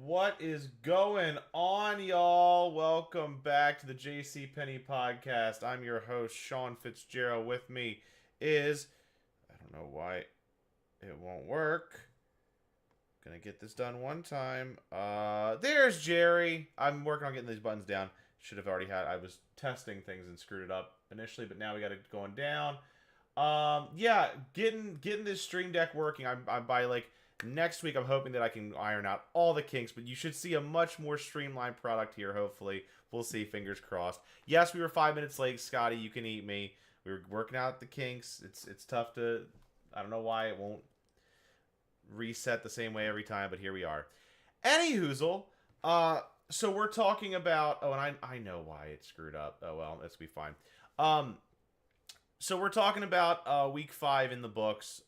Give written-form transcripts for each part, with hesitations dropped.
What is going on, y'all? Welcome back to the Penni podcast. I'm your host, Sean Fitzgerald. With me is, I don't know why it won't work. Gonna get this done one time. There's Jerry. I'm working on getting these buttons down. Should have already had. I was testing things and screwed it up initially, but now we got it going down. Yeah, getting this stream deck working. I'm by like next week. I'm hoping that I can iron out all the kinks, but you should see a much more streamlined product here. Hopefully, we'll see. Fingers crossed. Yes, we were 5 minutes late, Scotty. You can eat me. We were working out the kinks. It's tough to. I don't know why it won't reset the same way every time, but here we are. Any hoozle. So we're talking about. Oh, and I know why it screwed up. Oh well, that's be fine. So we're talking about week 5 in the books.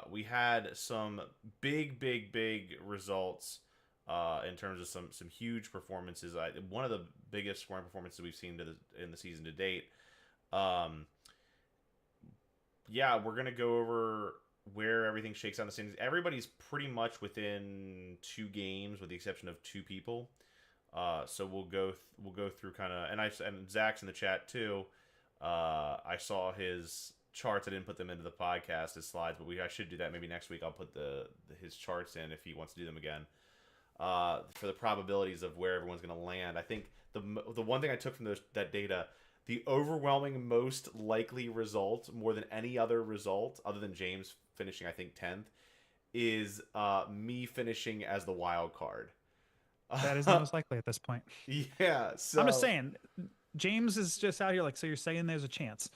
We had some big results in terms of some huge performances. One of the biggest scoring performances we've seen in the season to date. Yeah, we're gonna go over where everything shakes out in the standings. Everybody's pretty much within 2 games, with the exception of 2 people. So we'll go through kind of, and Zach's in the chat too. I saw his charts. I didn't put them into the podcast, his slides, but I should do that maybe next week. I'll put his charts in if he wants to do them again. For the probabilities of where everyone's going to land. I think the one thing I took from that data, the overwhelming most likely result, more than any other result, other than James finishing, I think, 10th, is me finishing as the wild card. That is the most likely at this point. Yeah, so I'm just saying, James is just out here like, so you're saying there's a chance.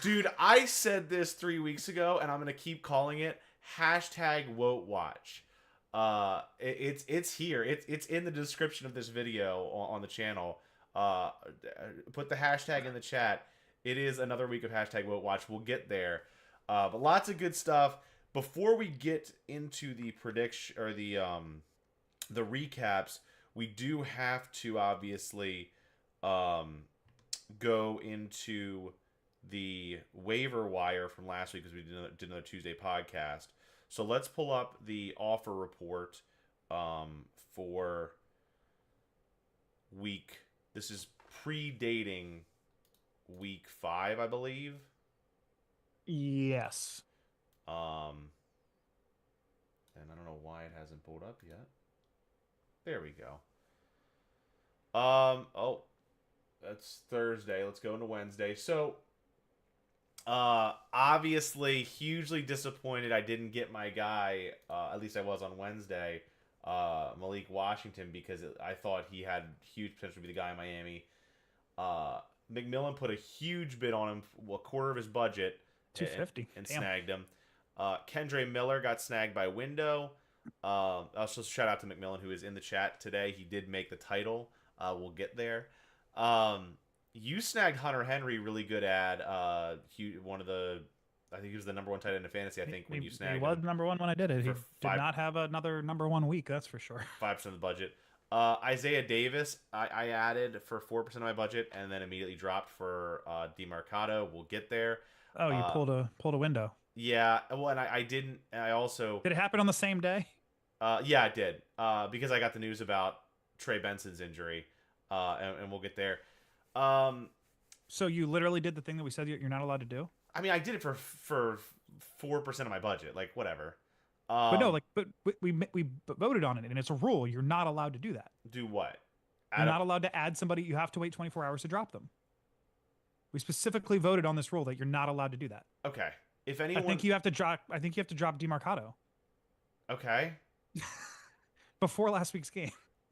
Dude, I said this 3 weeks ago, and I'm going to keep calling it #WoteWatch. It's here. It's in the description of this video on the channel. Put the hashtag in the chat. It is another week of #WoteWatch. We'll get there. But lots of good stuff. Before we get into the prediction or the recaps, we do have to obviously go into the waiver wire from last week because we did another Tuesday podcast. So let's pull up the offer report for week. This is predating week 5, I believe. Yes. And I don't know why it hasn't pulled up yet. There we go. Oh, that's Thursday. Let's go into Wednesday. So, obviously, hugely disappointed I didn't get my guy, at least I was on Wednesday, Malik Washington, because I thought he had huge potential to be the guy in Miami. McMillan put a huge bid on him, a quarter of his budget, $250, and snagged him. Kendre Miller got snagged by Window. Also, shout out to McMillan, who is in the chat today. He did make the title. We'll get there. You snagged Hunter Henry, really good ad. I think he was the number 1 tight end in fantasy. I think when you snagged him. He was number 1 when I did it. He did not have another number 1 week, that's for sure. 5% of the budget. Isaiah Davis, I added for 4% of my budget, and then immediately dropped for DeMarcado. We'll get there. Oh, you pulled a window. Yeah, well, and I didn't. And I also did it happen on the same day? Yeah, it did. Because I got the news about Trey Benson's injury, and we'll get there. So you literally did the thing that we said you're not allowed to do? I mean, I did it for 4% of my budget, like whatever. But no, but we voted on it, and it's a rule. You're not allowed to do that. Do what? You're not allowed to add somebody. You have to wait 24 hours to drop them. We specifically voted on this rule that you're not allowed to do that. Okay. If anyone, I think you have to drop DeMarcado. Okay. Before last week's game.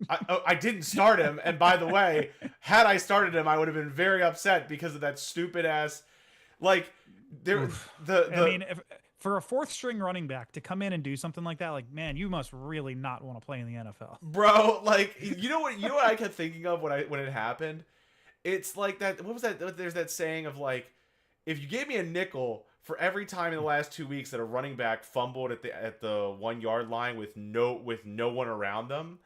I didn't start him, and by the way, had I started him, I would have been very upset because of that stupid ass. Like I mean, for a 4th string running back to come in and do something like that, like, man, you must really not want to play in the NFL, bro. Like, you know what I kept thinking of when it happened. It's like that. What was that? There's that saying of like, if you gave me a nickel for every time in the last 2 weeks that a running back fumbled at the 1 yard line with no one around them,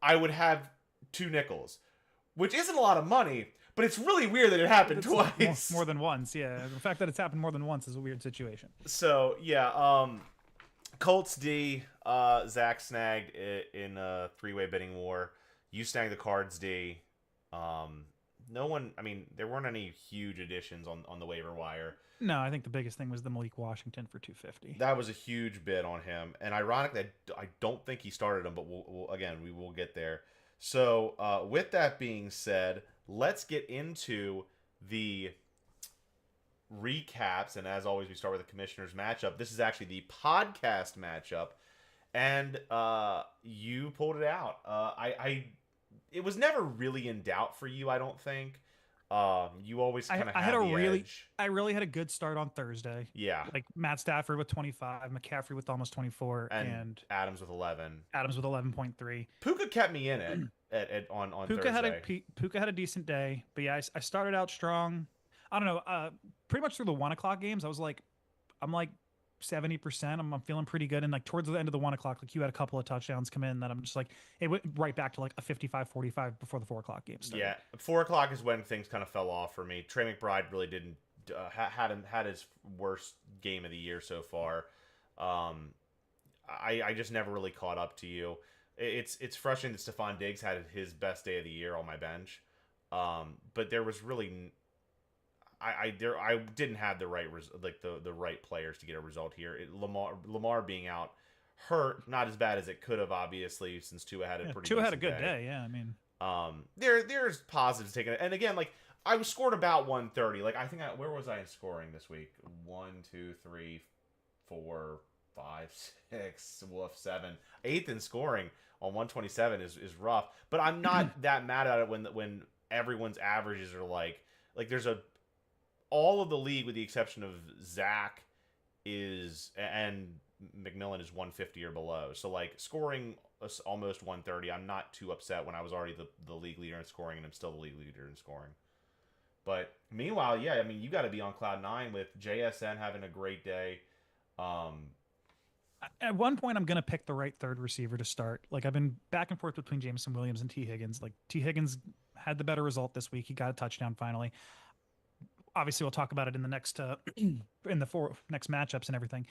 I would have 2 nickels, which isn't a lot of money, but it's really weird that it happened twice. More than once, yeah. The fact that it's happened more than once is a weird situation. So, yeah, Colts D, Zach snagged it in a three-way bidding war. You snagged the Cards D. No one. I mean, there weren't any huge additions on the waiver wire. No, I think the biggest thing was the Malik Washington for 250. That was a huge bid on him, and ironically, I don't think he started him, but we will get there. So, with that being said, let's get into the recaps, and as always, we start with the commissioner's matchup. This is actually the podcast matchup, and you pulled it out. It was never really in doubt for you, I don't think. You always kind of had the edge. I really had a good start on Thursday. Yeah, like Matt Stafford with 25, McCaffrey with almost 24, and Adams with 11. Adams with 11.3. Puka kept me in it on Thursday. Puka had a decent day, but yeah, I started out strong. I don't know. Pretty much through the 1 o'clock games, I'm like 70%. I'm feeling pretty good. And like towards the end of the 1 o'clock, like you had a couple of touchdowns come in that I'm just like, it went right back to like a 55-45 before the 4 o'clock game started. Yeah, 4 o'clock is when things kind of fell off for me. Trey McBride really didn't had his worst game of the year so far. I just never really caught up to you. It's frustrating that Stephon Diggs had his best day of the year on my bench, but there was really. I didn't have the right the right players to get a result here. Lamar being out hurt, not as bad as it could have, obviously, since Tua had a Tua had a good day. Yeah, I mean, there's positives taken, and again, like I was scored about 130. Like I think where was I in scoring this week? 1, 2, 3, 4, 5, 6, 7, 8th in scoring on 127 is rough. But I'm not that mad at it when everyone's averages are like there's all of the league, with the exception of Zach, and McMillan is 150 or below. So, like, scoring almost 130, I'm not too upset when I was already the league leader in scoring, and I'm still the league leader in scoring. But, meanwhile, yeah, I mean, you got to be on cloud 9 with JSN having a great day. At one point, I'm going to pick the right third receiver to start. Like, I've been back and forth between Jameson Williams and T. Higgins. Like, T. Higgins had the better result this week. He got a touchdown finally. Obviously, we'll talk about it in the next in the 4 next matchups and everything.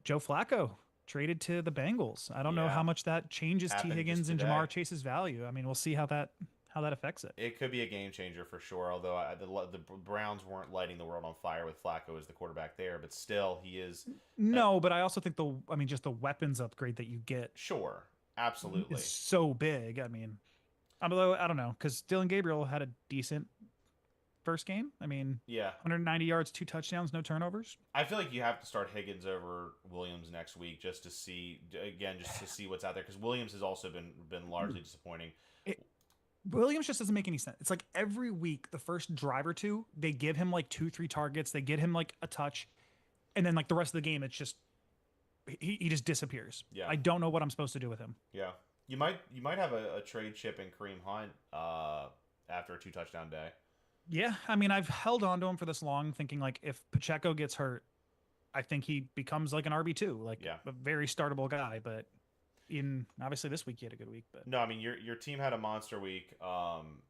Joe Flacco traded to the Bengals. I don't know how much that changes T. Higgins and Jamar Chase's value. I mean, we'll see how that affects it. It could be a game changer for sure. Although the Browns weren't lighting the world on fire with Flacco as the quarterback there, but still he is. No, but I also think just the weapons upgrade that you get. Sure, absolutely, is so big. I mean, although I don't know, because Dylan Gabriel had a decent first game. I mean, 190 yards, 2 touchdowns, no turnovers. I feel like you have to start Higgins over Williams next week just to see what's out there, because Williams has also been largely disappointing. Williams just doesn't make any sense. It's like every week, the first drive or two, they give him like 2-3 targets, they get him like a touch, and then like the rest of the game, it's just he just disappears. Yeah, I don't know what I'm supposed to do with him. Yeah, you might have a trade chip in Kareem Hunt after a 2 touchdown day. Yeah, I mean, I've held on to him for this long, thinking like if Pacheco gets hurt, I think he becomes like an RB2, like a very startable guy. But obviously this week he had a good week. But no, I mean your team had a monster week. And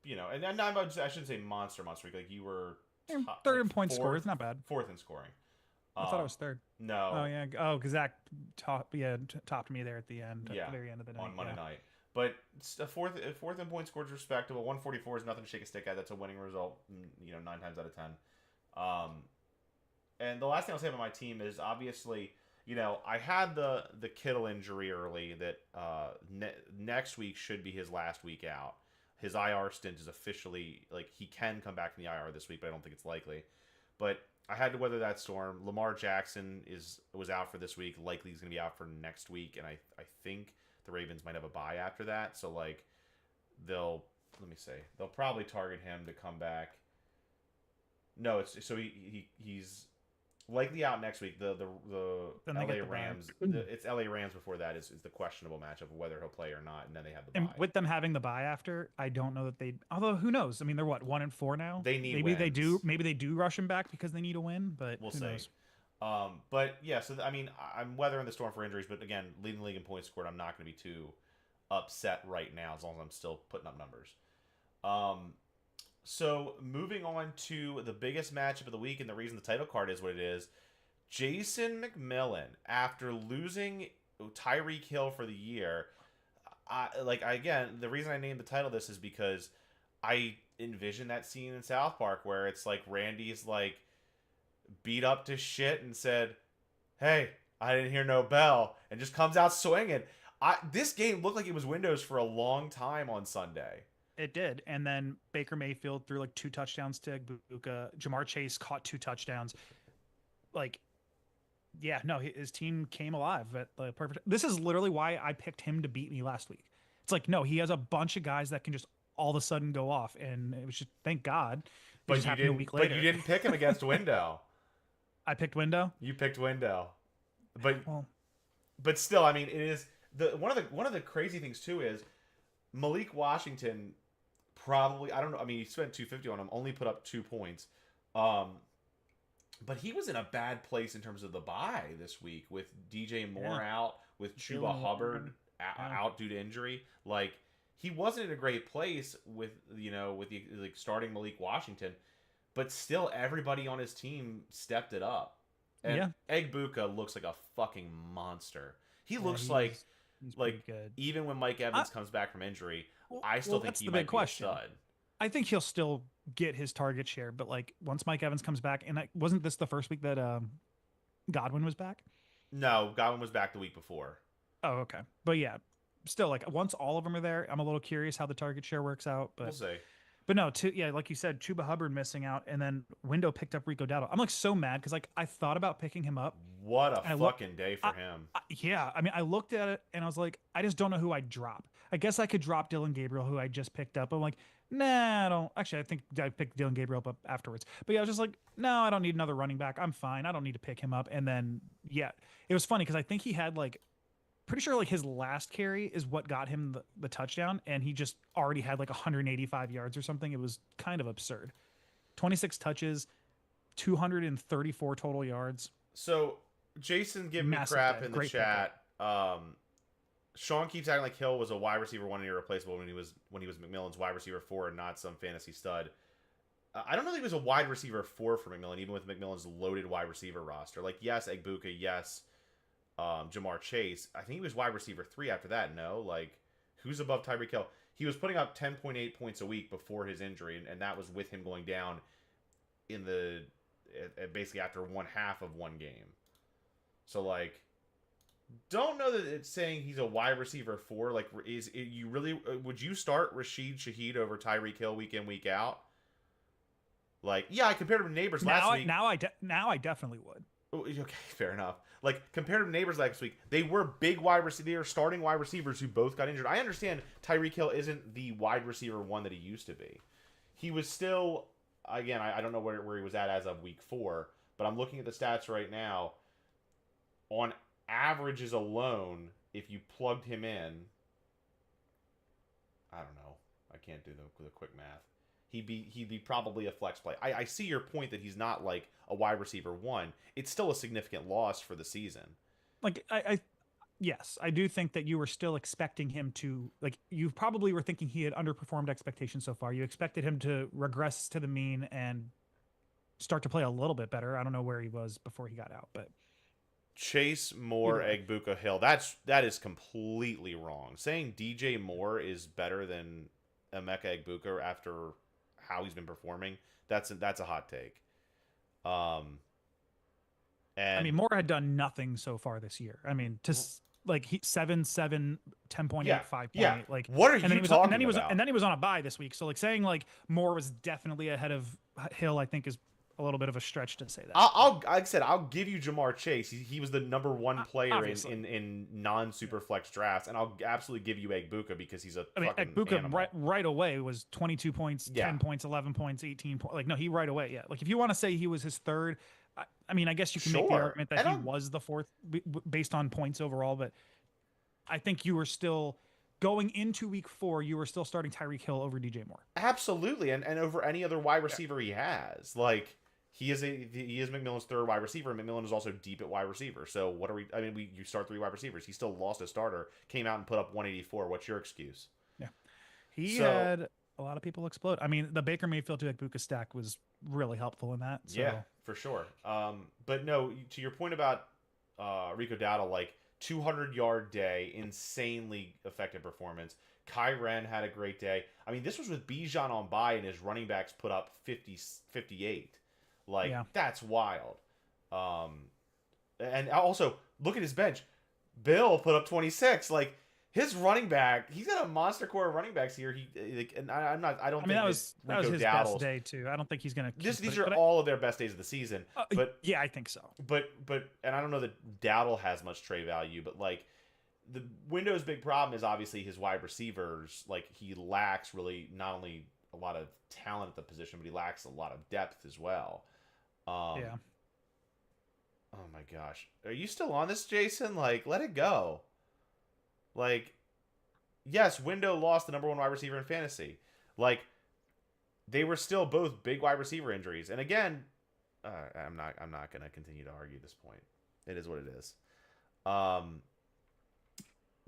I shouldn't say monster week. Like you were third in point score. It's not bad. 4th in scoring. I thought I was 3rd. No. Oh yeah. Oh, because Zach topped me there at the end. At the very end of the night on Monday night. But a fourth in point scored is respectable. 144 is nothing to shake a stick at. That's a winning result, 9 times out of 10. And the last thing I'll say about my team is obviously, I had the Kittle injury early that next week should be his last week out. His IR stint is officially, he can come back from the IR this week, but I don't think it's likely. But I had to weather that storm. Lamar Jackson was out for this week. Likely he's going to be out for next week, and I think the Ravens might have a bye after that, so they'll probably target him to come back. No, he's likely out next week. The LA Rams. It's LA Rams before that is the questionable matchup of whether he'll play or not, and then they have the bye. And with them having the bye after, I don't know that they. Although who knows? I mean, they're 1-4 now. They need maybe wins. Maybe they do rush him back because they need a win, but we'll see. Knows? But yeah, so I mean, I'm weathering the storm for injuries, but again, leading the league in points scored, I'm not going to be too upset right now as long as I'm still putting up numbers. So moving on to the biggest matchup of the week, and the reason the title card is what it is, Jason McMillan, after losing Tyreek Hill for the year, again, the reason I named the title this is because I envision that scene in South Park where it's like Randy's like beat up to shit and said, "Hey, I didn't hear no bell," and just comes out swinging. This game looked like it was Windows for a long time on Sunday. It did. And then Baker Mayfield threw like 2 touchdowns to Egbuka. Jamar Chase caught 2 touchdowns. Like, yeah, no, his team came alive at the perfect. This is literally why I picked him to beat me last week. It's like, no, he has a bunch of guys that can just all of a sudden go off, and it was just thank God. But you didn't. But you didn't pick him against Window. I picked Window. You picked Window, but well, but still, I mean, it is one of the crazy things too is Malik Washington probably, I don't know. I mean, he spent 250 on him, only put up 2 points. But he was in a bad place in terms of the bye this week with DJ Moore out, with Chuba Hubbard out due to injury. Like, he wasn't in a great place with the like starting Malik Washington, but still everybody on his team stepped it up. And Egbuka looks like a fucking monster. He looks he's good. Even when Mike Evans comes back from injury, I still think he might be a stud. I think he'll still get his target share, but like once Mike Evans comes back, and wasn't this the first week that Godwin was back? No, Godwin was back the week before. Oh, okay. But yeah, still, like once all of them are there, I'm a little curious how the target share works out. But we'll see. But no, like you said, Chuba Hubbard missing out, and then Window picked up Rico Dowdle. I'm like so mad because like I thought about picking him up. What a fucking day for him. Yeah, I mean, I looked at it and I was like, I just don't know who I'd drop. I guess I could drop Dylan Gabriel, who I just picked up. I'm like, nah, I don't. Actually, I think I picked Dylan Gabriel up afterwards. But yeah, I was just like, no, I don't need another running back. I'm fine. I don't need to pick him up. And then, yeah, it was funny because I think he had like, pretty sure like his last carry is what got him the touchdown. And he just already had like 185 yards or something. It was kind of absurd. 26 touches, 234 total yards. So Jason gave me crap in the chat. Sean keeps acting like Hill was a wide receiver 1 and irreplaceable when he was McMillan's wide receiver 4 and not some fantasy stud. I don't know if he was a wide receiver 4 for McMillan, even with McMillan's loaded wide receiver roster. Like, yes, Egbuka, yes, Jamar Chase. I think he was wide receiver 3 after that. No, like, who's above Tyreek Hill? He was putting up 10.8 points a week before his injury, and that was with him going down in basically after one half of one game. So, like, don't know that it's saying he's a wide receiver 4. Like, you really would you start Rashid Shaheed over Tyreek Hill week in, week out? Like, yeah, I compared him to Neighbors last week. Now I definitely would. Okay, fair enough. Like, compared to Neighbors last week, they were big wide receivers. They were starting wide receivers who both got injured. I understand Tyreek Hill isn't the wide receiver 1 that he used to be. He was still, again, I don't know where he was at as of week 4, but I'm looking at the stats right now. On averages alone, if you plugged him in, I don't know. I can't do the quick math. He'd be probably a flex play. I see your point that he's not like a wide receiver 1. It's still a significant loss for the season. Like yes, I do think that you were still expecting him to, like, you probably were thinking he had underperformed expectations so far. You expected him to regress to the mean and start to play a little bit better. I don't know where he was before he got out, but Chase, Moore, Egbuka, Hill. That is completely wrong. Saying DJ Moore is better than Emeka Egbuka after how he's been performing, that's a hot take. And I mean, Moore had done nothing so far this year. I mean, like 7, 10.8, 5. Yeah. Like, what are you talking about? And then he was on a bye this week. So like saying like Moore was definitely ahead of Hill, I think is a little bit of a stretch to say that. Like I said, I'll give you Jamar Chase. He was the number 1 player in non-super flex drafts, and I'll absolutely give you Egbuka because he's Egbuka right away was 22 points, 10 points, 11 points, 18 points. Like, no, he right away, yeah. Like, if you want to say he was his third, I mean, I guess you can make the argument that he was the 4th based on points overall, but I think you were still going into week 4, you were still starting Tyreek Hill over DJ Moore. Absolutely, and over any other wide receiver he has. Like, he is McMillan's 3rd wide receiver. McMillan is also deep at wide receiver. So what are we? I mean, you start 3 wide receivers. He still lost a starter. Came out and put up 184. What's your excuse? Yeah, he had a lot of people explode. I mean, the Baker Mayfield to Igbokwe stack was really helpful in that. Yeah, So for sure. But no, to your point about Rico Dowdle, like 200-yard day, insanely effective performance. Kai Ren had a great day. I mean, this was with Bijan on bye, and his running backs put up 50, 58. Like, yeah, that's wild. And also, look at his bench. Bill put up 26. Like, his running back, he's got a monster core of running backs here. And I'm not. I don't I mean think that was Rico his Dowdle's. best day too. I don't think he's gonna. These are all of their best days of the season. But yeah, I think so. But and I don't know that Dowdle has much trade value, but like the Window's big problem is obviously his wide receivers. Like he lacks really not only a lot of talent at the position, but he lacks a lot of depth as well. Yeah. Oh my gosh, are you still on this, Jason? Like, let it go. Like, yes, Window lost the number one wide receiver in fantasy. Like, they were still both big wide receiver injuries, and again, I'm not going to continue to argue this point. It is what it is.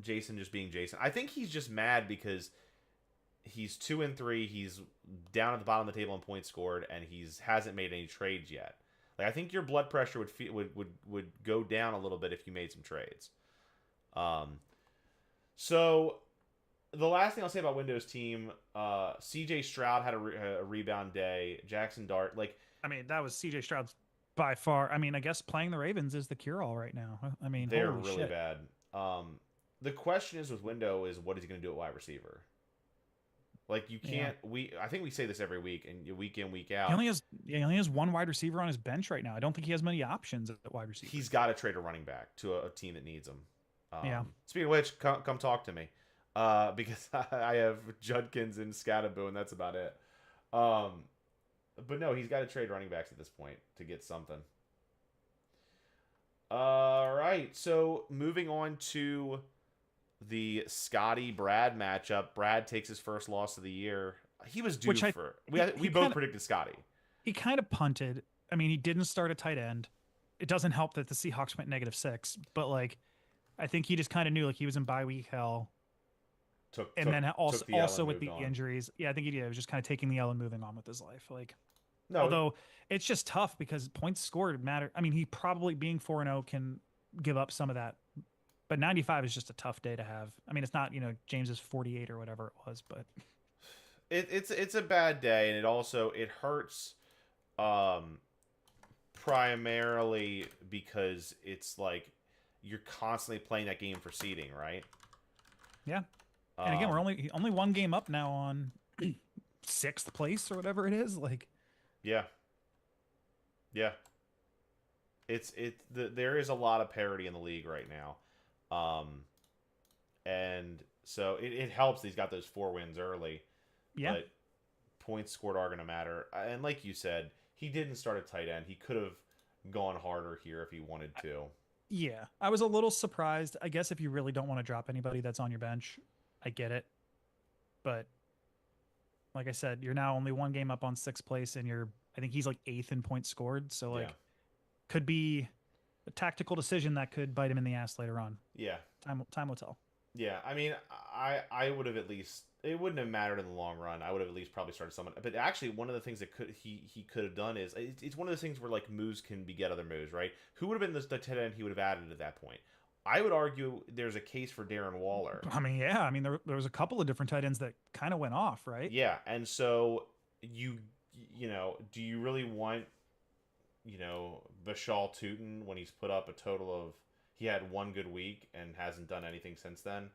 Jason just being Jason. I think he's just mad because he's 2-3. He's down at the bottom of the table in points scored, and hasn't made any trades yet. Like, I think your blood pressure would go down a little bit if you made some trades. So the last thing I'll say about Windows team, CJ Stroud had a rebound day. Jackson Dart, like. I mean, that was CJ Stroud's by far. I mean, I guess playing the Ravens is the cure-all right now. I mean, they're holy really shit. bad. The question is with Window is what is he going to do at wide receiver? Like you can't. I think we say this every week and week in week out. He only has one wide receiver on his bench right now. I don't think he has many options at wide receiver. He's got to trade a running back to a team that needs him. Yeah. Speaking of which, come talk to me, because I have Judkins and Scatterboo, and that's about it. But no, he's got to trade running backs at this point to get something. All right, so moving on to the Scotty-Brad matchup. Brad takes his first loss of the year. He was due for... We both predicted Scotty. He kind of punted. I mean, he didn't start a tight end. It doesn't help that the Seahawks went -6, but like, I think he just kind of knew like he was in bye week hell. Also with the injuries. Yeah, I think he was just kind of taking the L and moving on with his life. Like, no, although it's just tough because points scored matter. I mean, he probably being 4-0 can give up some of that, but 95 is just a tough day to have. I mean, it's not, James's 48 or whatever it was, but it's a bad day, and it hurts primarily because it's like you're constantly playing that game for seeding, right? Yeah. And again, we're only one game up now on 6th place or whatever it is. Like, yeah. There is a lot of parity in the league right now, and so it helps that he's got those 4 wins early. Yeah. But points scored are going to matter, and like you said, he didn't start a tight end. He could have gone harder here if he wanted to. Yeah, I was a little surprised. I guess if you really don't want to drop anybody that's on your bench, I get it. But like I said, you're now only one game up on 6th place, and I think he's like 8th in points scored. So like, could be a tactical decision that could bite him in the ass later on. Yeah. Time will tell. Yeah. I mean, I would have at least, it wouldn't have mattered in the long run. I would have at least probably started someone. But actually, one of the things that he could have done is, it's one of those things where like moves can beget other moves, right? Who would have been the tight end he would have added at that point? I would argue there's a case for Darren Waller. I mean, yeah. I mean, there was a couple of different tight ends that kind of went off, right? Yeah, and so do you really want, Vishal Tootin when he's put up a total of, he had one good week and hasn't done anything since then?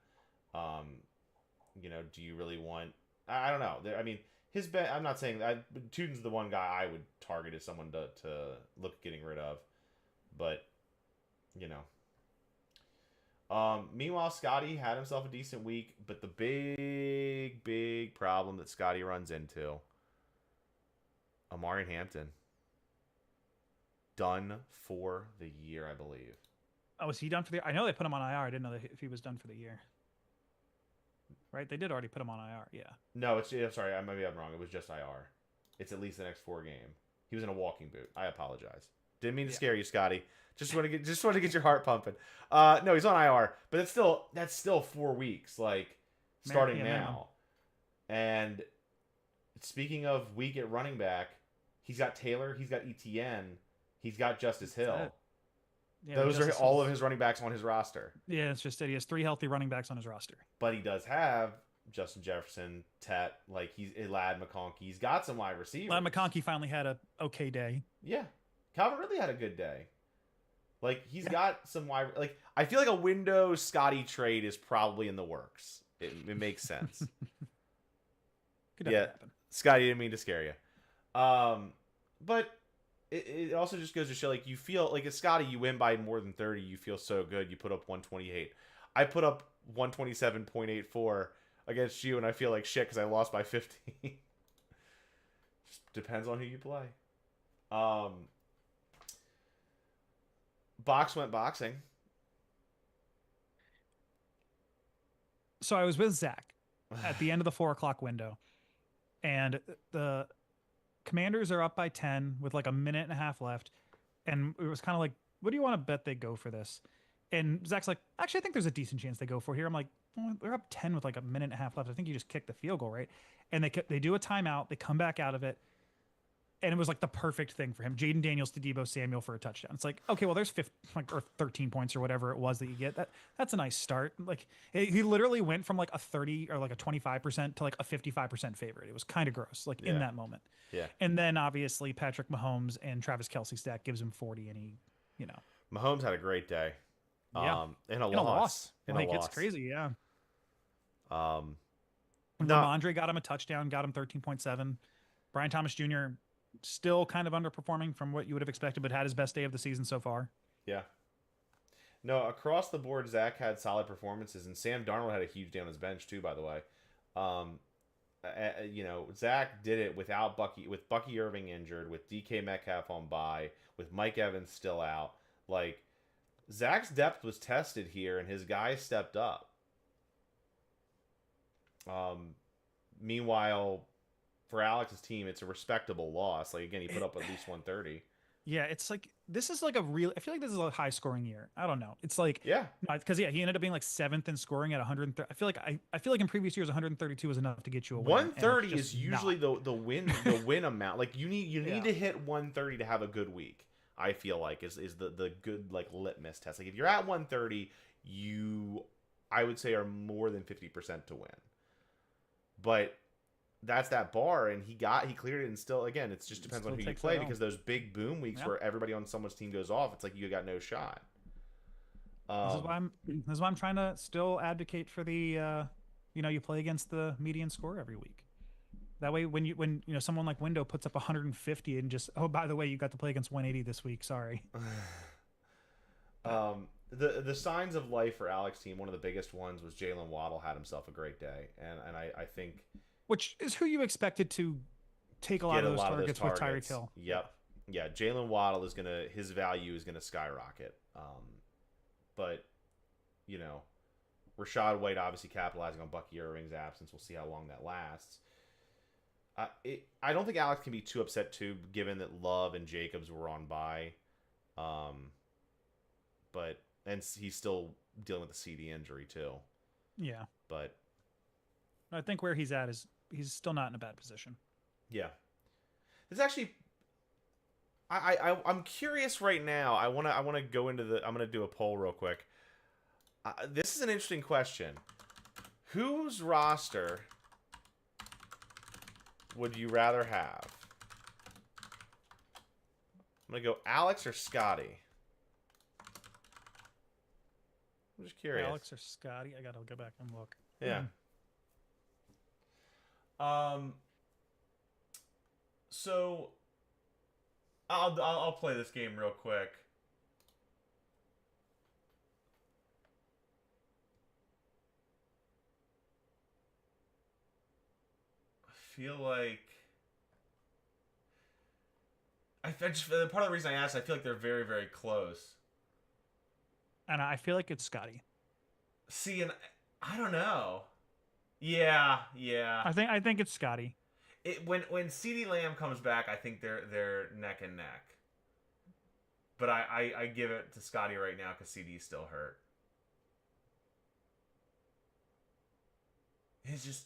Do you really want? I don't know. I mean, I'm not saying that Tootin's the one guy I would target as someone to look at getting rid of, but meanwhile, Scotty had himself a decent week, but the big problem that Scotty runs into, Amari Hampton, done for the year, I believe. Oh, is he done for the year? I know they put him on IR. I didn't know if he was done for the year. Right? They did already put him on IR, yeah. No, I'm sorry. Maybe I'm wrong. It was just IR. It's at least the next 4 game. He was in a walking boot. I apologize. Didn't mean to scare you, Scotty. Just want to get your heart pumping. No, he's on IR, but that's still 4 weeks, like starting now. And speaking of weak at running back, he's got Taylor, he's got ETN, he's got Justice Hill. Yeah, Those are all of his running backs on his roster. Yeah, it's just that he has 3 healthy running backs on his roster. But he does have Justin Jefferson, Tet, like he's Lad McConkey. He's got some wide receivers. Lad McConkey finally had a okay day. Yeah, Calvin Ridley had a good day. Like he's got some wide. Like I feel like a Windows Scotty trade is probably in the works. It makes sense. Could happen. Scotty, didn't mean to scare you. But it also just goes to show, like, you feel like, as Scotty, you win by more than 30, you feel so good. You put up 128. I put up 127.84 against you, and I feel like shit because I lost by 15. Just depends on who you play. Box went boxing. So I was with Zach at the end of the 4 o'clock window, and the Commanders are up by 10 with like a minute and a half left. And it was kind of like, what do you want to bet they go for this? And Zach's like, actually, I think there's a decent chance they go for it here. I'm like, well, they're up 10 with like a minute and a half left. I think you just kick the field goal, right? And they do a timeout. They come back out of it. And it was like the perfect thing for him. Jaden Daniels to Deebo Samuel for a touchdown. It's like, okay, well, there's 13 points or whatever it was that you get. That's a nice start. Like he literally went from like a 30 or like a 25% to like a 55% favorite. It was kind of gross, like in that moment. Yeah. And then obviously Patrick Mahomes and Travis Kelce stack gives him 40, and he, Mahomes had a great day. Yeah. In a loss. It's crazy. Yeah. When No. Ramondre got him a touchdown, got him 13.7. Brian Thomas Jr. still kind of underperforming from what you would have expected, but had his best day of the season so far. Yeah. No, across the board, Zach had solid performances, and Sam Darnold had a huge day on his bench too, by the way. Zach did it with Bucky Irving injured, with DK Metcalf on bye, with Mike Evans still out. Like, Zach's depth was tested here, and his guys stepped up. Meanwhile, for Alex's team, it's a respectable loss. Like, again, he put up at least 130. Yeah, it's like, this is like I feel like this is a high scoring year. I don't know. It's like, yeah, because he ended up being like 7th in scoring at 130. I feel like in previous years 132 was enough to get you a win. 130 is usually the win amount. Like you need to hit 130 to have a good week. I feel like is the good, like, litmus test. Like if you're at 130, I would say are more than 50% to win. But that's that bar, and he cleared it, and still, again, it just depends on who you play, because those big boom weeks where everybody on someone's team goes off, it's like you got no shot. This is why I'm trying to still advocate for the you play against the median score every week. That way, when someone like Window puts up 150 and just, oh, by the way, you got to play against 180 this week. Sorry. The signs of life for Alex's team, one of the biggest ones was Jalen Waddle had himself a great day, and I think, which is who you expected to take a lot of those targets with Tyreek Hill. Yep. Yeah, Jalen Waddle his value is gonna skyrocket. But Rashad White obviously capitalizing on Bucky Irving's absence. We'll see how long that lasts. I don't think Alex can be too upset too, given that Love and Jacobs were on bye. But he's still dealing with the CD injury too. Yeah. But I think where he's at is he's still not in a bad position. Yeah. There's actually, I'm curious right now. I wanna go into I'm gonna do a poll real quick. This is an interesting question. Whose roster would you rather have? I'm gonna go Alex or Scotty. I'm just curious. Alex or Scotty? I gotta go back and look. Yeah. So I'll play this game real quick. I feel like part of the reason I asked, I feel like they're very, very close. And I feel like it's Scotty. See, and I don't know. Yeah. I think it's Scotty. When CeeDee Lamb comes back, I think they're neck and neck. But I give it to Scotty right now because CeeDee's still hurt. It's just,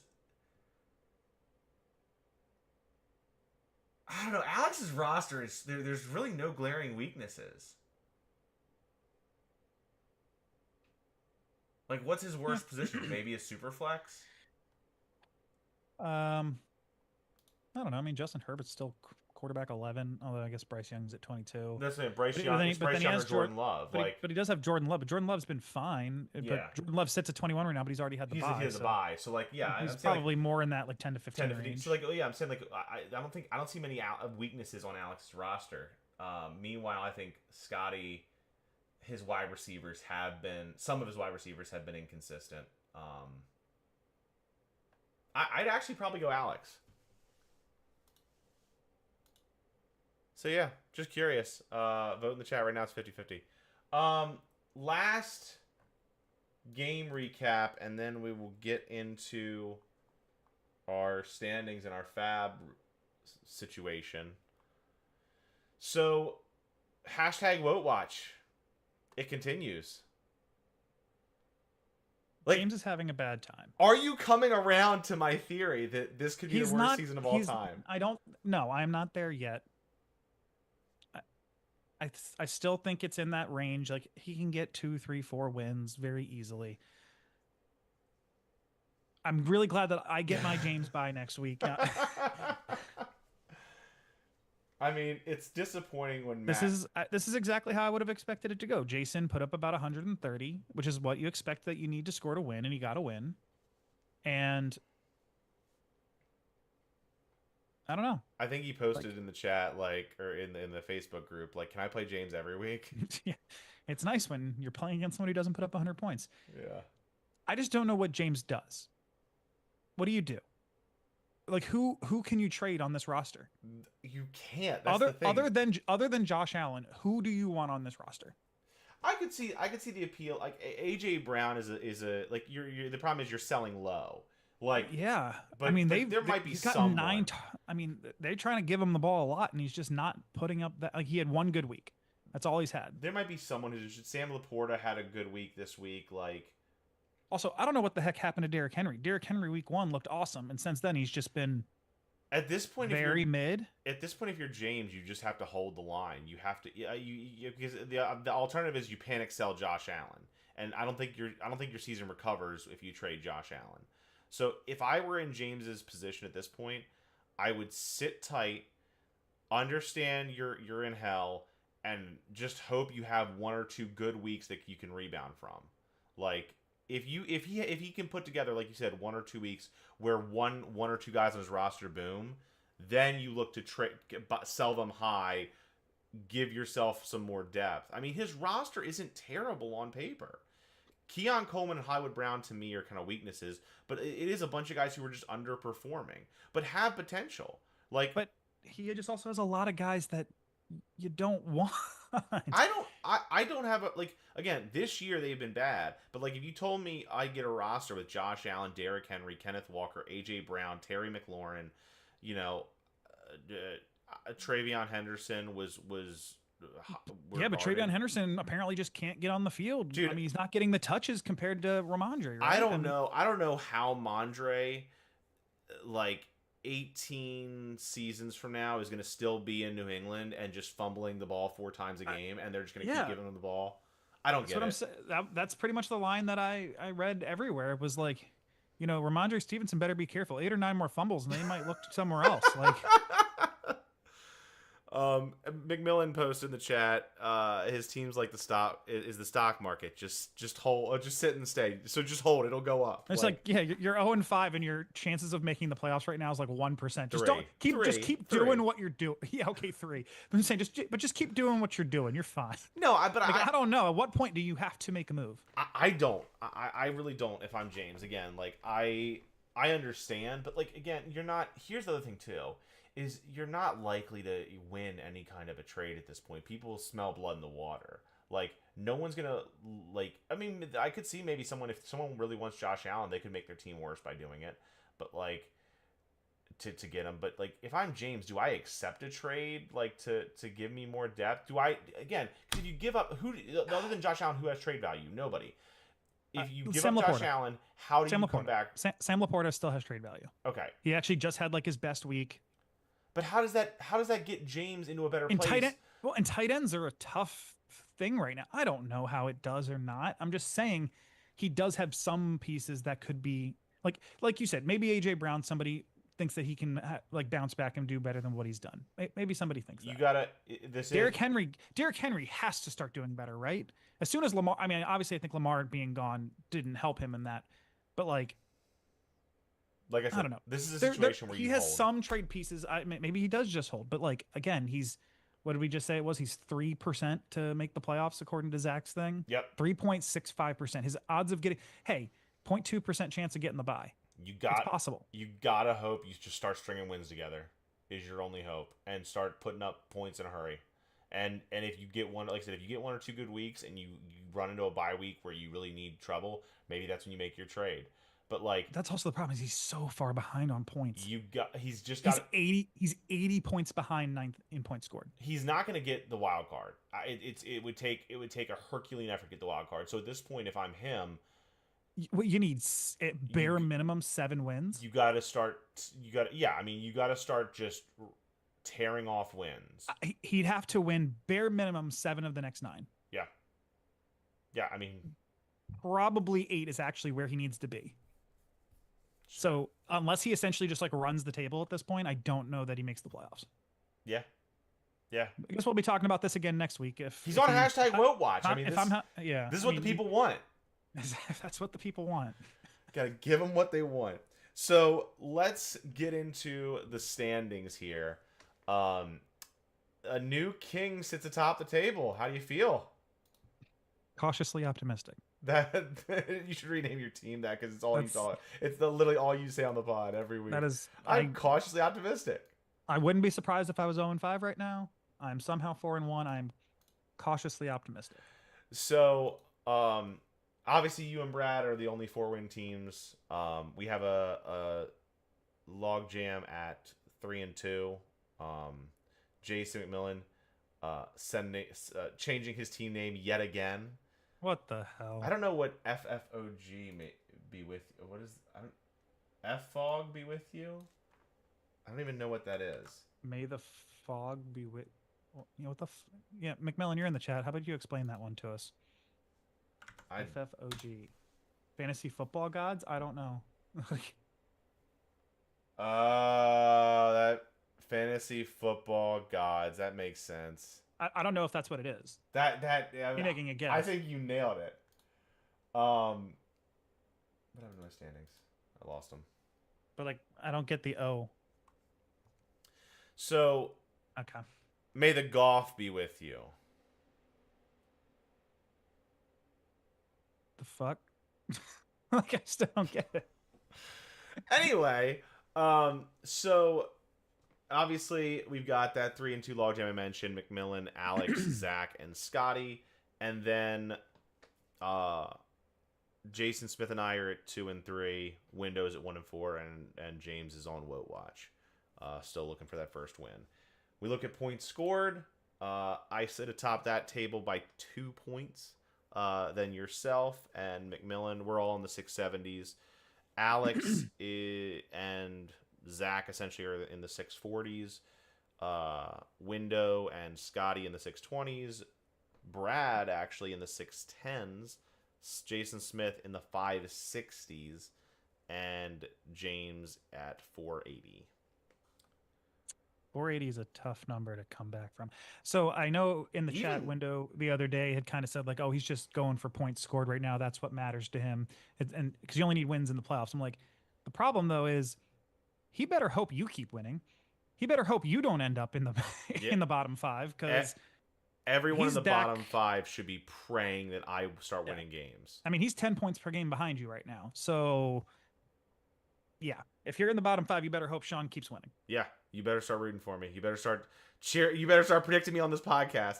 I don't know. Alex's roster is there's really no glaring weaknesses. Like, what's his worst position? Maybe a super flex. I don't know. I mean, Justin Herbert's still quarterback 11, although I guess Bryce Young's at 22. That's it. Bryce But, Young. then, It's but Bryce then he Young has or Jordan Love. but he does have Jordan Love. But Jordan Love's been fine. Yeah. But Jordan Love sits at 21 right now, but he's already had the bye. He has the bye. So like, yeah, he's I'm saying, probably more in that like 10 to 15 10 to 15. range. So like, oh yeah, I'm saying like, I don't see many weaknesses on Alex's roster. Meanwhile, I think Scotty, some of his wide receivers have been inconsistent. I'd actually probably go Alex. So yeah, just curious. Vote in the chat right now. It's 50-50. Last game recap, and then we will get into our standings and our fab situation. So, hashtag Vote Watch. It continues. Like, James is having a bad time. Are you coming around to my theory that this could be the worst season of all time? No, I am not there yet. I still think it's in that range. Like, he can get 2, 3, 4 wins very easily. I'm really glad that I get my James bye next week. I mean, it's disappointing when This is exactly how I would have expected it to go. Jason put up about 130, which is what you expect that you need to score to win, and he got to win. And I don't know. I think he posted in the chat, or in the Facebook group, can I play James every week? Yeah, it's nice when you're playing against somebody who doesn't put up 100 points. Yeah. I just don't know what James does. What do you do? Like, who can you trade on this roster? You can't. That's the thing. Other than Josh Allen, who do you want on this roster? I could see the appeal. Like, AJ Brown is a the problem is you're selling low. Yeah, but I mean, there might be he's got someone. I mean, they're trying to give him the ball a lot, and he's just not putting up that. Like, he had one good week. That's all he's had. There might be someone Sam Laporta had a good week this week. Also, I don't know what the heck happened to Derrick Henry. Derrick Henry week 1 looked awesome, and since then he's just been at this point very mid. At this point, if you're James, you just have to hold the line. You have to because the alternative is you panic sell Josh Allen, and I don't think your season recovers if you trade Josh Allen. So if I were in James's position at this point, I would sit tight, understand you're in hell, and just hope you have 1 or 2 good weeks that you can rebound from. Like, if he can put together, like you said, 1 or 2 weeks where one or 2 guys on his roster boom, then you look to sell them high, give yourself some more depth. I mean, his roster isn't terrible on paper. Keon Coleman and Hollywood Brown, to me, are kind of weaknesses, but it is a bunch of guys who are just underperforming, but have potential. But he just also has a lot of guys that you don't want. I don't have again, this year they've been bad, but if you told me I get a roster with Josh Allen, Derrick Henry, Kenneth Walker, AJ Brown, Terry McLaurin, Travion Henderson was yeah, but Travion Henderson apparently just can't get on the field. Dude, I mean, he's not getting the touches compared to Ramondre, right? I don't know how Mondre 18 seasons from now is going to still be in New England and just fumbling the ball 4 times a game, and they're just going to keep giving him the ball. I don't get it. That's what I'm saying. That's pretty much the line that I read everywhere. It was Ramondre Stevenson better be careful. 8 or 9 more fumbles, and they might look somewhere else. McMillan posted in the chat, his team's like the stock market. Just hold, just sit and stay. So just hold, it'll go up. It's you're 0-5 and your chances of making the playoffs right now is 1%. Just keep doing what you're doing. Yeah, okay, 3. I'm saying just keep doing what you're doing. You're fine. No, I don't know. At what point do you have to make a move? I don't. I really don't. If I'm James, again, I understand, but again, you're not. Here's the other thing too. Is you're not likely to win any kind of a trade at this point. People smell blood in the water. No one's gonna I mean, I could see maybe if someone really wants Josh Allen, they could make their team worse by doing it. But to get him. But if I'm James, do I accept a trade to give me more depth? Do I again? Because if you give up other than Josh Allen, who has trade value? Nobody. If you give up Josh Allen, how do you come back? Sam Laporta still has trade value. Okay. He actually just had his best week. But how does that get James into a better And place? tight ends are a tough thing right now. I don't know how it does or not. I'm just saying he does have some pieces that could be like you said, maybe AJ Brown, somebody thinks that he can like bounce back and do better than what he's done. Maybe somebody thinks You that. gotta. This is Derrick Henry has to start doing better, right? As soon as Lamar, I mean, obviously I think Lamar being gone didn't help him in that, but like like I I said. don't know. This is a There situation where he you has hold. some trade pieces. Maybe he does just hold, but like again, he's what did we just say it was? He's 3% to make the playoffs according to Zach's thing. Yep. 3.65%. His odds of getting 0.2% chance of getting the bye. You It's got. possible. You gotta hope you just start stringing wins together. Is your only hope, and start putting up points in a hurry. And if you get one, like I said, if you get 1 or 2 good weeks, and you run into a bye week where you really need trouble, maybe that's when you make your trade. But like That's also the problem is he's so far behind on points. he's just He's got. 80 points behind ninth in points scored. He's not going to get the wild card. It would take a Herculean effort to get the wild card. So at this point, if I'm him, What you need at bare you minimum 7 wins. you got to start. You got yeah. I mean, you got to start just tearing off wins. He'd have to win bare minimum 7 of the next 9. Yeah, yeah. I mean, Probably 8 is actually where he needs to be. So unless he essentially just like runs the table at this point, I don't know that he makes the playoffs. yeah, yeah. I guess we'll be talking about this again next week. If He's if on he- hashtag Vote Watch. I mean, if this, I'm not, yeah, this is I what mean, the people want. That's what the people want. Got to give them what they want. So let's get into the standings here. A new king sits atop the table. How do you feel? Cautiously optimistic. That you should rename your team that because it's all you thought. It's literally all you say on the pod every week. That is, I'm cautiously optimistic. I wouldn't be surprised if I was 0-5 right now. I'm somehow 4-1. I'm cautiously optimistic. So, obviously, you and Brad are the only 4-win teams. We have a log jam at 3-2. Jason McMillan, changing his team name yet again. What the hell? I don't know what FFOG may be with. What is FFOG be with you? I don't even know what that is. May the fog be with. You know what the? Yeah, McMillan, you're in the chat. How about you explain that one to us? FFOG, fantasy football gods. I don't know. That fantasy football gods. That makes sense. I don't know if that's what it is. Yeah, You're making a guess. I think you nailed it. What happened to my standings? I lost them. But like, I don't get the O. So, Okay. may the golf be with you. The fuck? Like, I still don't get it. Anyway, so obviously we've got that 3-2 logjam I mentioned: McMillan, Alex, Zach, and Scotty, and then Jason Smith and I are at 2-3, Windows at 1-4, and James is on Woat Watch, still looking for that first win. We look at points scored. I sit atop that table by 2 points. Then yourself and McMillan, we're all in the 670s. Alex and Zach essentially are in the 640s. Window and Scotty in the 620s. Brad actually in the 610s. Jason Smith in the 560s. And James at 480. 480 is a tough number to come back from. So I know in the chat window the other day had kind of said like, oh, he's just going for points scored right now. That's what matters to him. And because you only need wins in the playoffs. I'm like, the problem though is he better hope you keep winning. He better hope you don't end up in the in the bottom 5 because everyone in the bottom 5 should be praying that I start winning games. I mean, he's 10 points per game behind you right now. So yeah, if you're in the bottom 5, you better hope Sean keeps winning. Yeah, you better start rooting for me. You better start You better start predicting me on this podcast.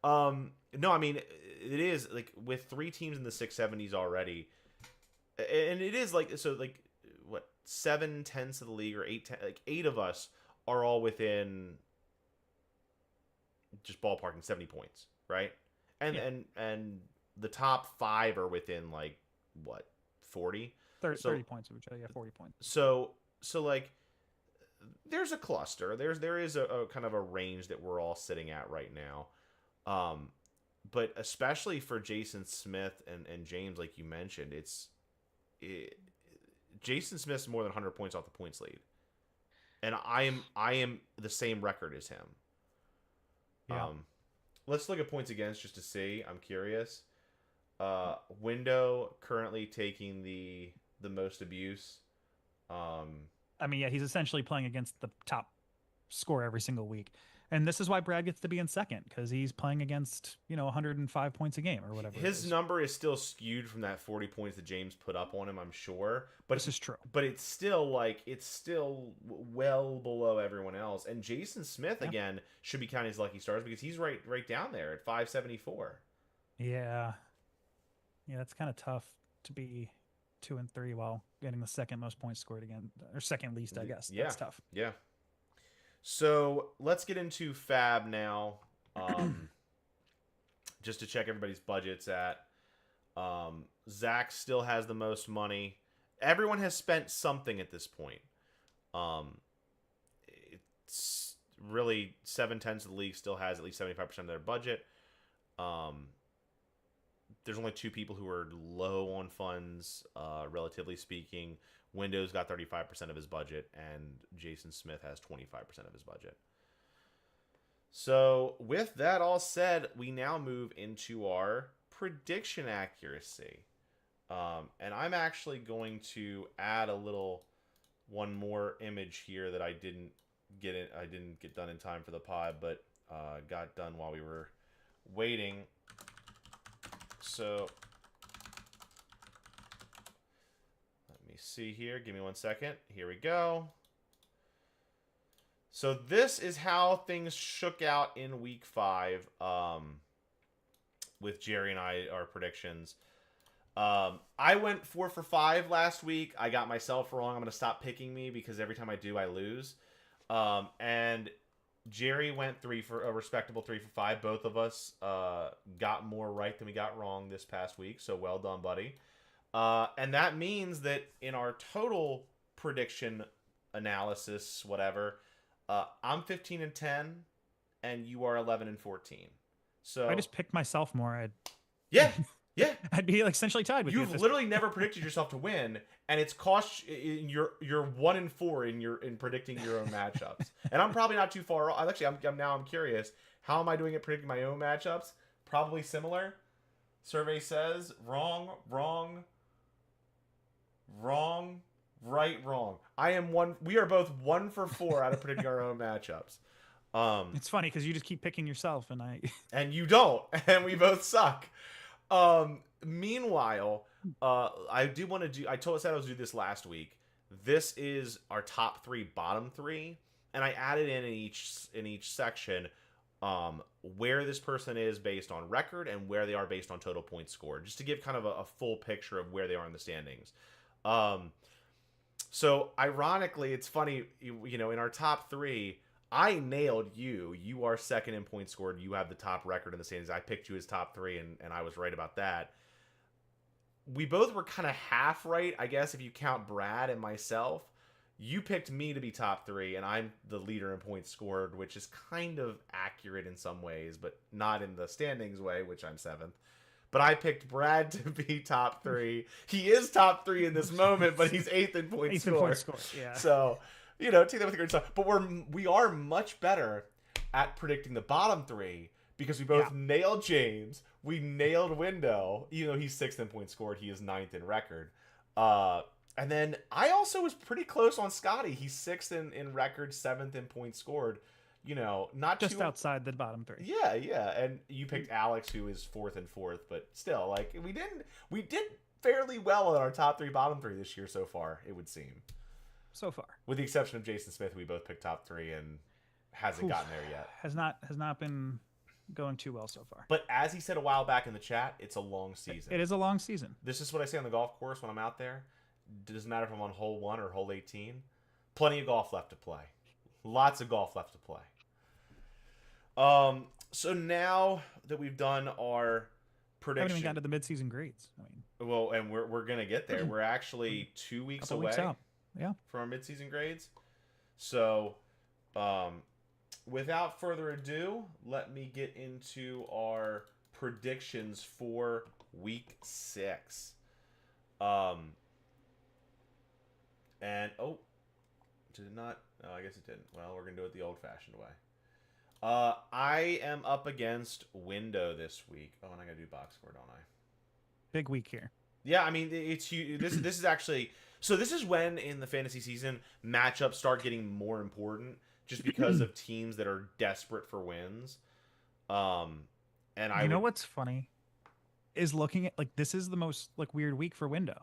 No, I mean it is like with 3 teams in the 670s already, and it is like so like what 7/10 of the league or 8/10, like 8 of us are all within just ballparking 70 points, right? And and the top 5 are within like what 40. 30 points of each other. Yeah, 40 points. So like there's a cluster. There is a kind of a range that we're all sitting at right now. But especially for Jason Smith and James, like you mentioned, Jason Smith's more than 100 points off the points lead, and I am the same record as him. Yeah. Let's look at points against just to see. I'm curious. Window currently taking the most abuse. I mean, yeah, he's essentially playing against the top score every single week. And this is why Brad gets to be in second, because he's playing against, 105 points a game or whatever. His number is still skewed from that 40 points that James put up on him, I'm sure. But this is true. But it's still well below everyone else. And Jason Smith again should be counting his lucky stars because he's right down there at 574. Yeah. Yeah, it's kind of tough to be 2 and 3 while getting the second most points scored again, or second least, I guess. Yeah. That's tough. Yeah. So let's get into Fab now, just to check everybody's budgets at. Zach still has the most money. Everyone has spent something at this point. It's really 7/10 of the league still has at least 75% of their budget. There's only 2 people who are low on funds, relatively speaking. Windows got 35% of his budget, and Jason Smith has 25% of his budget. So, with that all said, we now move into our prediction accuracy. And I'm actually going to add one more image here that I didn't get done in time for the pod, but got done while we were waiting. So let me see here. Give me 1 second. Here we go. So this is how things shook out in week 5 with Jerry and our predictions. I went 4 for 5 last week. I got myself wrong. I'm going to stop picking me because every time I do, I lose. And Jerry went a respectable 3 for 5. Both of us got more right than we got wrong this past week. So well done, buddy. And that means that in our total prediction analysis, whatever, I'm 15 and 10, and you are 11 and 14. So I just picked myself more. Yeah. I'd be essentially tied with you. You've literally never predicted yourself to win, and it's cost you're 1 and 4 in predicting your own matchups. And I'm probably not too far off. Actually, I'm curious. How am I doing at predicting my own matchups? Probably similar. Survey says wrong, right, wrong. I am one. We are both 1 for 4 out of predicting our own matchups. It's funny because you just keep picking yourself, and and you don't, and we both suck. Meanwhile, I do want to do. I said I was do this last week. This is our top 3, bottom 3, and I added in each section where this person is based on record and where they are based on total points scored, just to give kind of a full picture of where they are in the standings. So ironically, it's funny, in our top 3, I nailed you. You are second in points scored. You have the top record in the standings. I picked you as top 3, and I was right about that. We both were kind of half right, I guess, if you count Brad and myself. You picked me to be top 3, and I'm the leader in points scored, which is kind of accurate in some ways, but not in the standings way, which I'm 7th. But I picked Brad to be top 3. He is top 3 in this moment, but he's 8th in points scored. Yeah. So, take that with a grain of salt. But we are much better at predicting the bottom 3 because we both nailed James. We nailed Window, even though he's 6th in points scored. He is 9th in record. And then I also was pretty close on Scotty. He's 6th in record, 7th in points scored. Not just outside the bottom 3. Yeah. And you picked Alex, who is 4th and 4th, but still, we did fairly well in our top 3, bottom 3 this year so far, it would seem. So far. With the exception of Jason Smith, who we both picked top 3 and hasn't gotten there yet. Has not been going too well so far. But as he said a while back in the chat, it's a long season. It is a long season. This is what I say on the golf course when I'm out there. It doesn't matter if I'm on hole 1 or hole 18. Plenty of golf left to play. Lots of golf left to play. So now that we've done our prediction, haven't even gotten to the mid-season grades. Well, and we're gonna get there. We're actually 2 weeks away weeks out. Yeah. From our mid-season grades. So, without further ado, let me get into our predictions for Week 6. And did it not? Oh, I guess it didn't. Well, we're gonna do it the old-fashioned way. I am up against Window this week. Oh, and I gotta do box score, don't I? Big week here. Yeah, I mean it's huge. This is actually this is when in the fantasy season matchups start getting more important, just because of teams that are desperate for wins. And I know what's funny is looking at like this is the most like weird week for Window,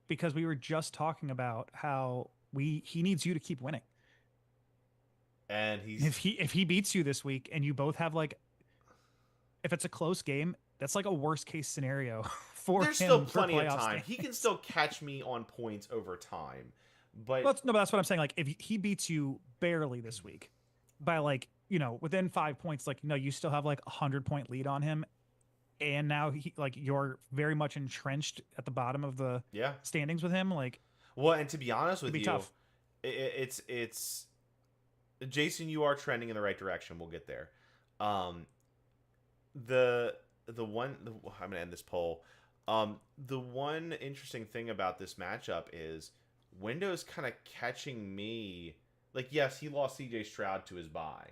because we were just talking about how he needs you to keep winning. And if he beats you this week and you both have like, if it's a close game, that's like a worst case scenario for there's him. Still plenty of time. Standings. He can still catch me on points over time. But but that's what I'm saying. Like if he beats you barely this week by like, within 5 points, like, no, you still have like 100-point lead on him. And now you're very much entrenched at the bottom of the standings with him. Like, well, and to be honest with you, tough. It's Jason, you are trending in the right direction. We'll get there. I'm gonna end this poll. The one interesting thing about this matchup is Window's kind of catching me. Like, yes, he lost CJ Stroud to his bye,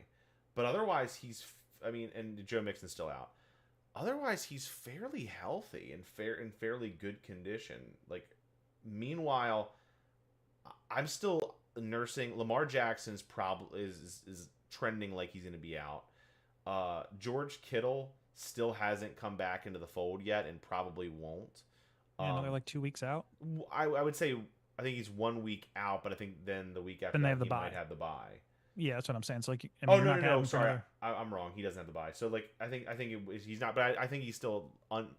but otherwise and Joe Mixon's still out. Otherwise, he's fairly healthy and fairly good condition. Like, meanwhile, I'm still nursing. Lamar Jackson's probably is trending like he's going to be out. George Kittle still hasn't come back into the fold yet and probably won't. Another like 2 weeks out. I would say I think he's 1 week out, but I think then the week after then that he might have the bye. Yeah, that's what I'm saying. So like, no, sorry, I'm wrong. He doesn't have the bye. So like, I think he's not, but I think he's still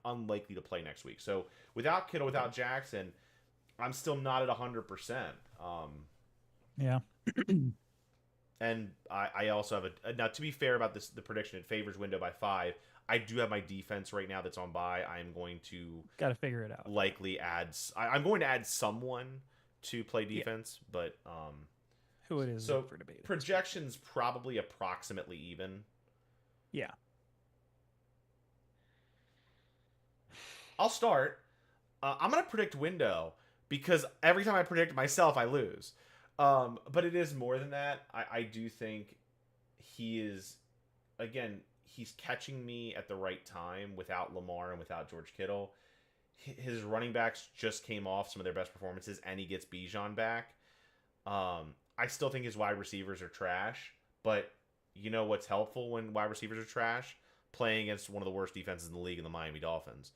unlikely to play next week. So without Kittle, without Jackson, I'm still not at 100%. Yeah. And I also have now, to be fair about this, the prediction, it favors Window by 5. I do have my defense right now that's on bye. I'm going to gotta figure it out. Likely I'm going to add someone to play defense, but who it is so for debate. Projections probably approximately even. Yeah. I'll start. I'm gonna predict Window because every time I predict myself, I lose. But it is more than that. I do think he is, again, he's catching me at the right time without Lamar and without George Kittle. His running backs just came off some of their best performances, and he gets Bijan back. I still think his wide receivers are trash, but you know what's helpful when wide receivers are trash? Playing against one of the worst defenses in the league in the Miami Dolphins.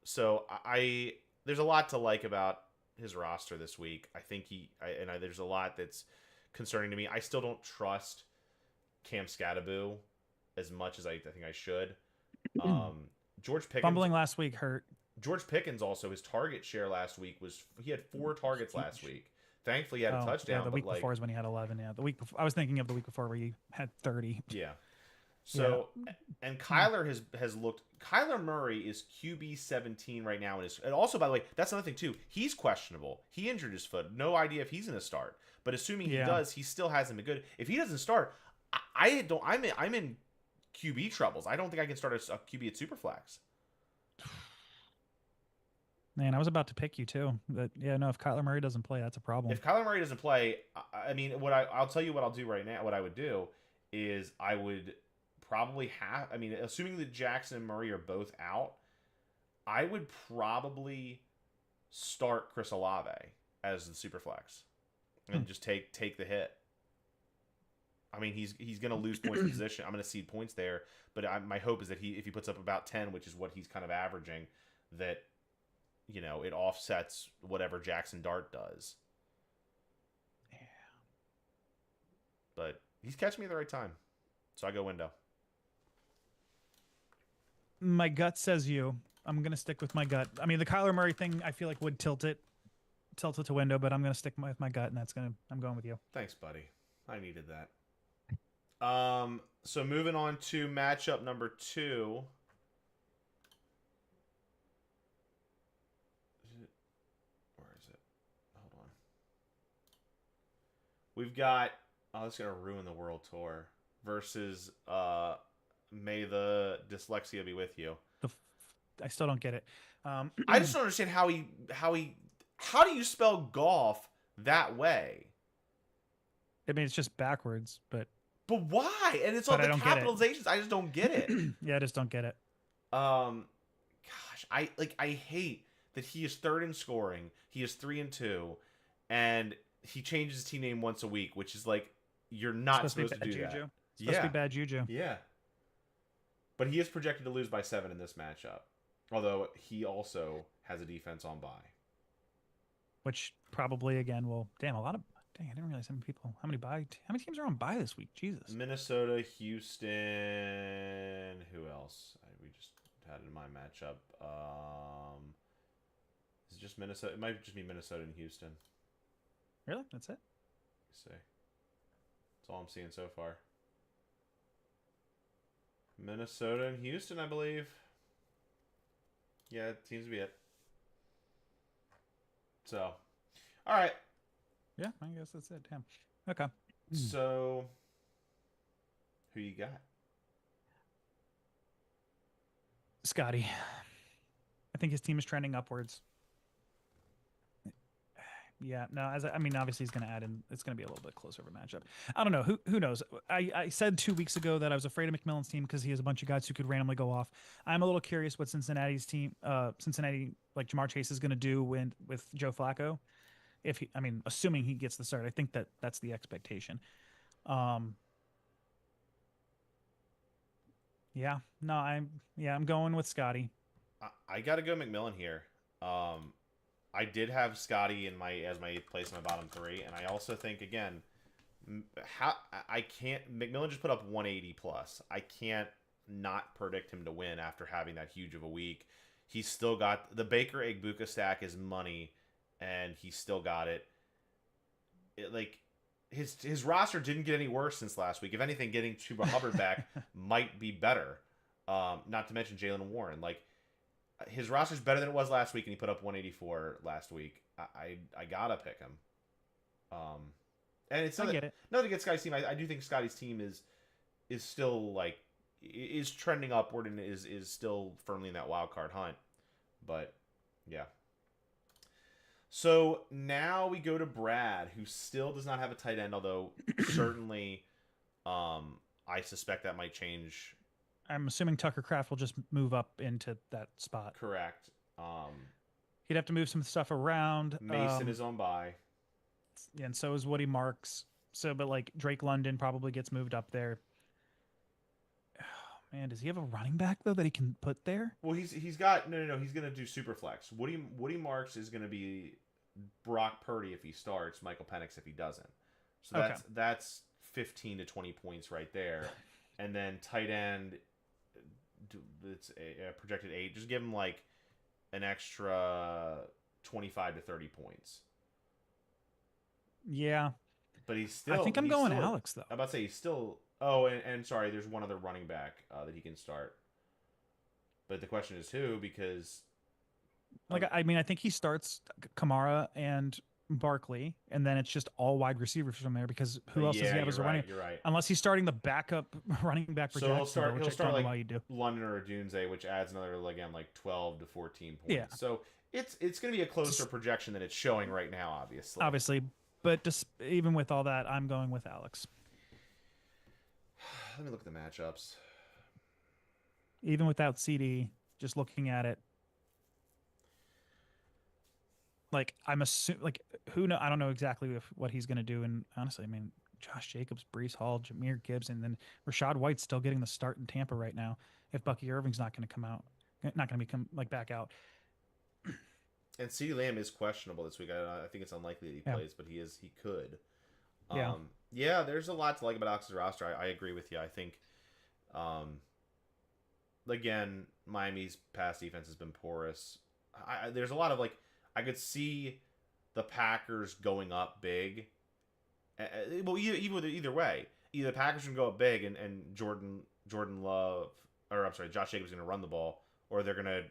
So there's a lot to like about his roster this week. I think there's a lot that's concerning to me. I still don't trust Cam Scattaboo as much as I think I should. George Pickens fumbling last week hurt. George Pickens also, his target share last week he had 4 targets last week. Thankfully, he had a touchdown. Yeah, the week before is when he had 11. Yeah, the week before, I was thinking of the week before where he had 30. Yeah. So, and Kyler has looked. Kyler Murray is QB 17 right now, and also, by the way, that's another thing too. He's questionable. He injured his foot. No idea if he's going to start. But assuming he does, he still hasn't been good. If he doesn't start, I'm in QB troubles. I don't think I can start a QB at Superflex. Man, I was about to pick you too. But if Kyler Murray doesn't play, that's a problem. If Kyler Murray doesn't play, I mean, I'll tell you what I'll do right now. What I would do is I would probably assuming that Jackson and Murray are both out, I would probably start Chris Olave as the Superflex and just take the hit. I mean, he's going to lose points in position. I'm going to cede points there, but my hope is that if he puts up about 10, which is what he's kind of averaging, that it offsets whatever Jackson Dart does. Yeah. But he's catching me at the right time, so I go Window. My gut says you. I'm going to stick with my gut. I mean, the Kyler Murray thing, I feel like would tilt it to Window, but I'm going to stick with my gut, and I'm going with you. Thanks, buddy. I needed that. So moving on to matchup number 2. Where is it? Hold on. We've got that's gonna ruin the world tour versus May the Dyslexia be with you. I still don't get it. I just don't understand how do you spell golf that way? I mean, it's just backwards, but why? And it's all the capitalizations. I just don't get it. Yeah, I just don't get it. Gosh, I hate that he is third in scoring. He is 3-2, and he changes his team name once a week, which is like you're not supposed to do that. It's supposed to be bad juju. Yeah. But he is projected to lose by 7 in this matchup. Although he also has a defense on bye. Which probably again will dang, I didn't realize how many teams are on bye this week. Jesus. Minnesota, Houston, who else? We just had in my matchup. Is it just Minnesota? It might just be Minnesota and Houston. Really? That's it? Let's see. That's all I'm seeing so far. Minnesota and Houston, I believe. Yeah, it seems to be it. So, all right. Yeah, I guess that's it. Damn. Okay. So, who you got? Scotty. I think his team is trending upwards. Yeah, no, obviously he's going to add in. It's going to be a little bit closer of a matchup. I don't know. Who knows? I said 2 weeks ago that I was afraid of McMillan's team because he has a bunch of guys who could randomly go off. I'm a little curious what Cincinnati, like Jamar Chase, is going to do with Joe Flacco. Assuming he gets the start, I think that's the expectation. I'm going with Scotty. I got to go McMillan here. I did have Scotty as my 8th place in my bottom 3, and I also think again, McMillan just put up 180 plus. I can't not predict him to win after having that huge of a week. He's still got the Baker Egbuka stack is money, and he still got it. His roster didn't get any worse since last week. If anything, getting Chuba Hubbard back might be better. Not to mention Jalen Warren. His roster's better than it was last week, and he put up 184 last week. I gotta pick him. And it's not to get Scotty's team. I do think Scotty's team is still is trending upward and is still firmly in that wild card hunt. But yeah. So now we go to Brad, who still does not have a tight end, although certainly I suspect that might change. I'm assuming Tucker Kraft will just move up into that spot. Correct. He'd have to move some stuff around. Mason is on bye. And so is Woody Marks. But Drake London probably gets moved up there. Oh, man, does he have a running back though that he can put there? Well, he's got no. He's gonna do super flex. Woody Marks is gonna be Brock Purdy if he starts. Michael Penix if he doesn't. So that's 15 to 20 points right there. And then tight end, it's a projected 8. Just give him an extra 25 to 30 points. Yeah. But he's still. I think I'm going Alex, though. I'm about to say he's still. Oh, and sorry, there's one other running back that he can start. But the question is who, because. I think he starts Kamara and Barkley, and then it's just all wide receivers from there because who else does he have as a running? You're right. Unless he's starting the backup running back for Jacksonville, he'll start why you do. London or Dunze, which adds another 12 to 14 points. Yeah. So it's going to be a closer projection than it's showing right now, obviously. Obviously, but even with all that, I'm going with Alex. Let me look at the matchups. Even without CD, just looking at it, I'm assuming, I don't know exactly what he's going to do. And honestly, Josh Jacobs, Breece Hall, Jahmyr Gibbs, and then Rashad White's still getting the start in Tampa right now. If Bucky Irving's not going to come out, not going to become back out. And CeeDee Lamb is questionable this week. I think it's unlikely that he plays, but he could. Yeah, there's a lot to like about Alex's roster. I agree with you. I think, again, Miami's pass defense has been porous. There's a lot of I could see the Packers going up big. Well, either way, either the Packers can go up big and Jordan Love, or I'm sorry, Josh Jacobs is going to run the ball, or they're going to,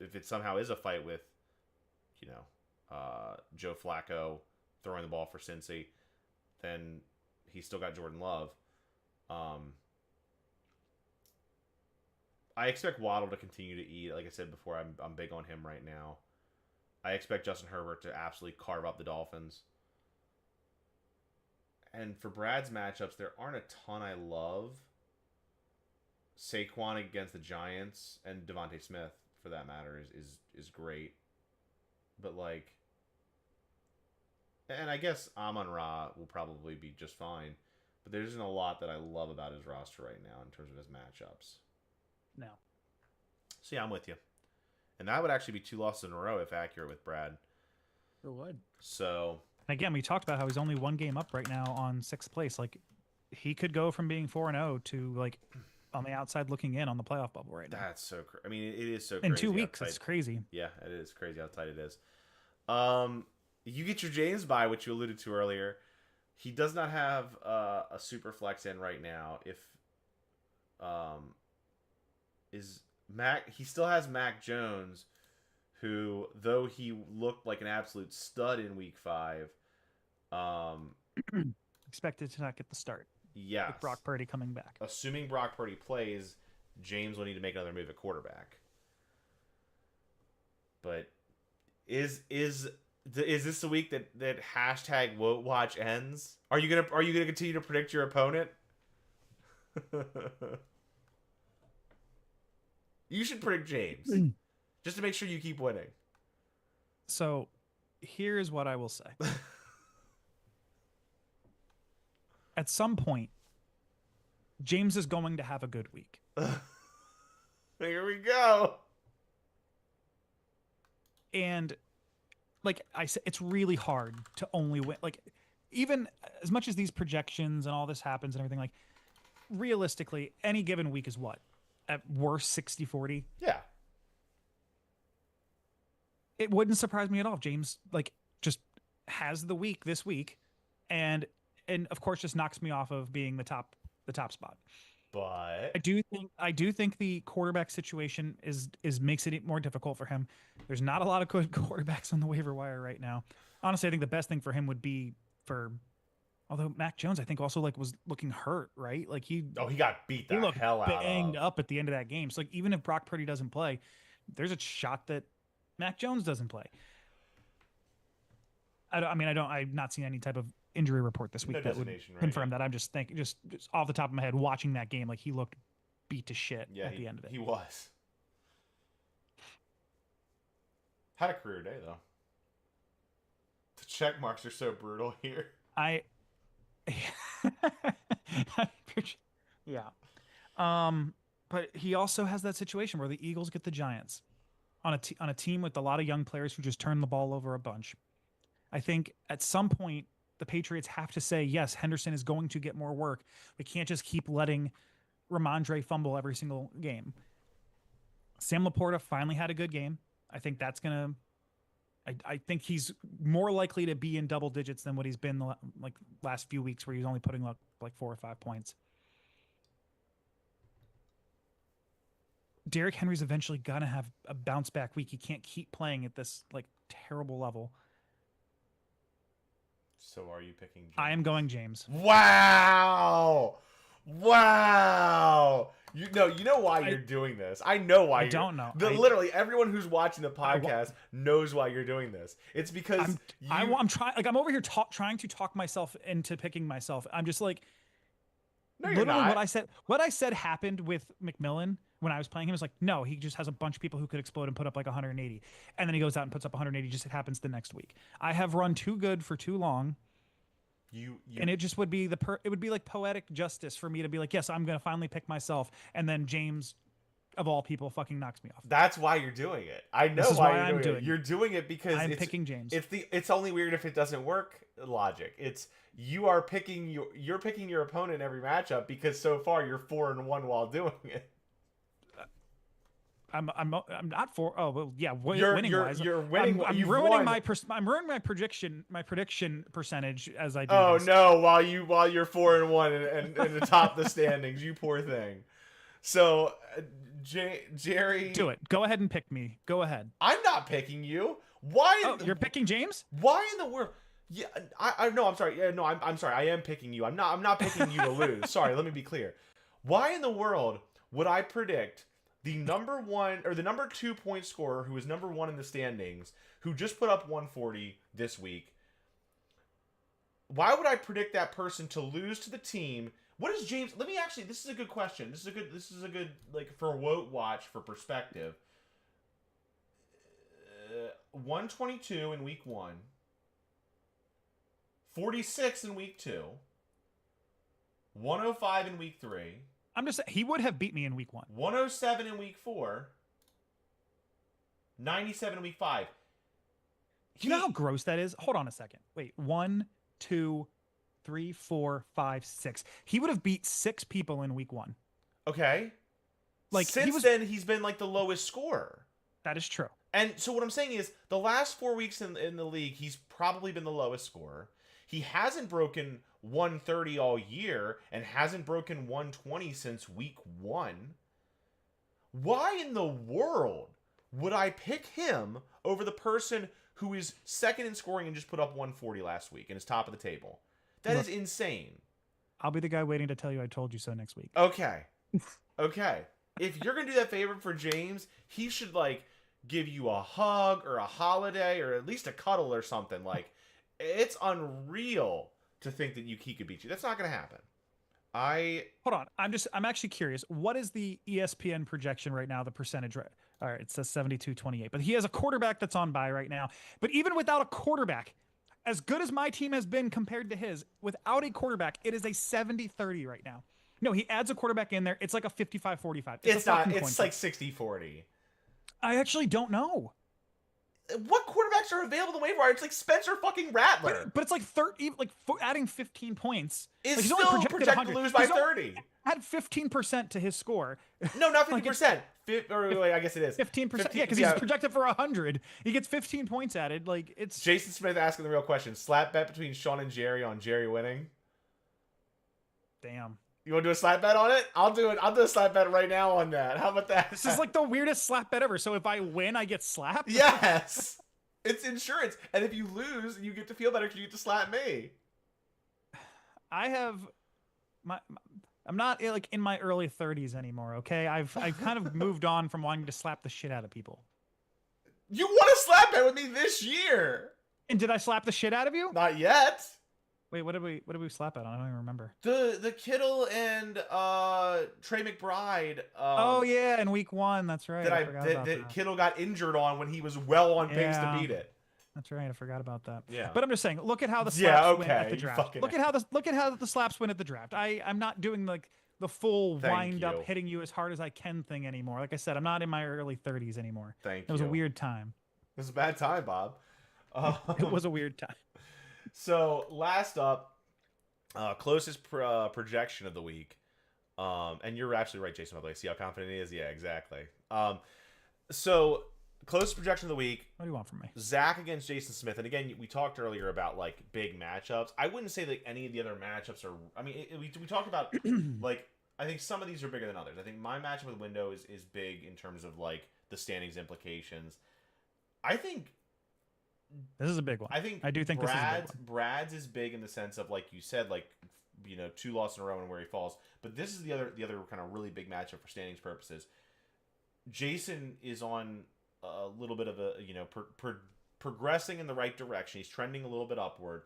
if it somehow is a fight with, Joe Flacco, throwing the ball for Cincy, then he's still got Jordan Love. I expect Waddle to continue to eat. Like I said before, I'm big on him right now. I expect Justin Herbert to absolutely carve up the Dolphins. And for Brad's matchups, there aren't a ton I love. Saquon against the Giants and Devontae Smith, for that matter, is great. But like, and I guess Amon-Ra will probably be just fine. But there isn't a lot that I love about his roster right now in terms of his matchups. No. So yeah, I'm with you. And that would actually be 2 losses in a row if accurate with Brad. It would. So again, we talked about how he's only 1 game up right now on 6th place. Like, he could go from being 4-0 to like on the outside looking in on the playoff bubble right now. That's so crazy. I mean, it is so in crazy. In 2 weeks, it's crazy. Yeah, it is crazy how tight it is. You get your James bye, which you alluded to earlier. He does not have a super flex in right now. If is Mac, he still has Mac Jones, who, though he looked like an absolute stud in week 5, expected to not get the start. Yeah, with Brock Purdy coming back. Assuming Brock Purdy plays, James will need to make another move at quarterback. But is this the week that hashtag Woat Watch ends? Are you gonna continue to predict your opponent? You should predict James just to make sure you keep winning. So, here's what I will say. At some point, James is going to have a good week. Here we go. And like I said, it's really hard to only win. Like, even as much as these projections and all this happens and everything, like, realistically, any given week is what? At worst, 60-40? Yeah. It wouldn't surprise me at all if James, like, just has the week this week and of course just knocks me off of being the top spot. But I do think the quarterback situation is makes it more difficult for him. There's not a lot of good quarterbacks on the waiver wire right now. Honestly, I think the best thing for him would be although Mac Jones, I think, also like was looking hurt, right? Like he got beat the hell out of. Banged up at the end of that game. So like even if Brock Purdy doesn't play, there's a shot that Mac Jones doesn't play. I've not seen any type of injury report this week that would confirm that. I'm just thinking, just off the top of my head, watching that game, like he looked beat to shit at the end of it. He was. Had a career day though. The check marks are so brutal here. Yeah. But he also has that situation where the Eagles get the Giants on a team with a lot of young players who just turn the ball over a bunch. I think at some point the Patriots have to say, yes, Henderson is going to get more work. We can't just keep letting Ramondre fumble every single game. Sam Laporta finally had a good game. I think that's going to I think he's more likely to be in double digits than what he's been the last few weeks where he's only putting up like 4 or 5 points. Derrick Henry's eventually going to have a bounce back week. He can't keep playing at this like terrible level. So are you picking James? I am going James. Wow. You know why you're doing this. I know why. Don't know. Literally everyone who's watching the podcast knows why you're doing this. It's because I'm trying. Like I'm over here trying to talk myself into picking myself. I'm just like, no, you're not. What I said happened with McMillan when I was playing him. Is like, no, he just has a bunch of people who could explode and put up like 180, and then he goes out and puts up 180. Just it happens the next week. I have run too good for too long. And it just would be it would be like poetic justice for me to be like, yes, I'm going to finally pick myself. And then James, of all people, fucking knocks me off. That's why you're doing it. I know why you're doing it. You're doing it because I'm picking James. It's only weird if it doesn't work logic. It's you're picking your opponent in every matchup because so far you're 4-1 while doing it. I'm not for. Oh well, yeah. Winning wise, you're winning. I'm ruining I'm ruining my prediction percentage as I do. Oh this. No! While you're 4-1 and atop the standings, you poor thing. So, Jerry, do it. Go ahead and pick me. Go ahead. I'm not picking you. Why? You're picking James? Why in the world? Yeah, I no, I'm sorry. Yeah, no, I'm sorry. I am picking you. I'm not picking you to lose. Sorry, let me be clear. Why in the world would I predict the number one or the number 2 point scorer who is number one in the standings, who just put up 140 this week? Why would I predict that person to lose to the team? What is James? Let me actually. This is a good question. This is a good like for Wote Watch for perspective. 122 in week one. 46 in week two. 105 in week three. I'm just saying, he would have beat me in week 1. 107 in week four. 97 in week five. Do you know how gross that is? Hold on a second. Wait, 1, 2, 3, 4, 5, 6. He would have beat 6 people in week 1. Okay. Like since then, he's been like the lowest scorer. That is true. And so what I'm saying is, the last 4 weeks in the league, he's probably been the lowest scorer. He hasn't broken 130 all year and hasn't broken 120 since week 1. Why in the world would I pick him over the person who is second in scoring and just put up 140 last week and is top of the table? That is insane. I'll be the guy waiting to tell you I told you so next week. Okay. Okay. If you're going to do that favor for James, he should, like, give you a hug or a holiday or at least a cuddle or something. Like, it's unreal to think that he could beat you. That's not going to happen. Hold on. I'm actually curious. What is the ESPN projection right now? The percentage, right? All right, it says 72-28. But he has a quarterback that's on bye right now. But even without a quarterback, as good as my team has been compared to his, without a quarterback, it is a 70-30 right now. No, he adds a quarterback in there. It's like a 55-45. It's not. It's like 60-40. I actually don't know. What quarterbacks are available to waiver wire? It's like Spencer fucking Rattler. But it's like 30, like adding 15 points. Is like still projected to lose by 30. Add 15% to his score. No, not 50%. Wait, I guess it is 15%. Yeah, because he's projected for 100. He gets 15 points added. Like it's Jason Smith asking the real question. Slap bet between Sean and Jerry on Jerry winning. Damn. You want to do a slap bet on it? I'll do it. I'll do a slap bet right now on that. How about that? This is like the weirdest slap bet ever. So if I win, I get slapped? Yes. It's insurance. And if you lose, you get to feel better because you get to slap me. I have I'm not like in my early 30s anymore, okay? I've kind of moved on from wanting to slap the shit out of people. You want to slap bet with me this year. And did I slap the shit out of you? Not yet. Wait, what did we slap at? I don't even remember. The Kittle and Trey McBride. Oh yeah, in week 1, that's right. That Kittle got injured on when he was well on pace to beat it. That's right. I forgot about that. Yeah. But I'm just saying, look at how the slaps win at the draft. Look at how the slaps win at the draft. I'm not doing like the full wind up hitting you as hard as I can thing anymore. Like I said, I'm not in my early 30s anymore. It was a weird time. It was a bad time, Bob. It was a weird time. So last up, closest projection of the week, and you're absolutely right, Jason. By the way, see how confident he is? Yeah, exactly. So closest projection of the week. What do you want from me? Zach against Jason Smith, and again, we talked earlier about like big matchups. I wouldn't say that any of the other matchups are. I mean, we talked about like I think some of these are bigger than others. I think my matchup with Window is big in terms of like the standings implications. I think. This is a big one. I do think this is a big one. Brad's is big in the sense of like you said, like 2 losses in a row and where he falls. But this is the other kind of really big matchup for standings purposes. Jason is on a little bit of a progressing in the right direction. He's trending a little bit upward.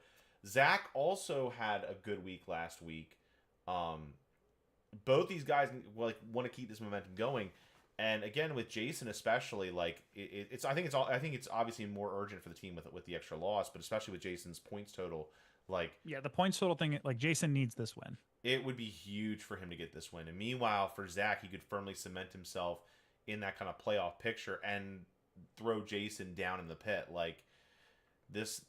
Zach also had a good week last week. Both these guys want to keep this momentum going. And again, with Jason especially, like I think it's obviously more urgent for the team with the extra loss, but especially with Jason's points total, like the points total thing, like Jason needs this win. It would be huge for him to get this win. And meanwhile, for Zach, he could firmly cement himself in that kind of playoff picture and throw Jason down in the pit. Like this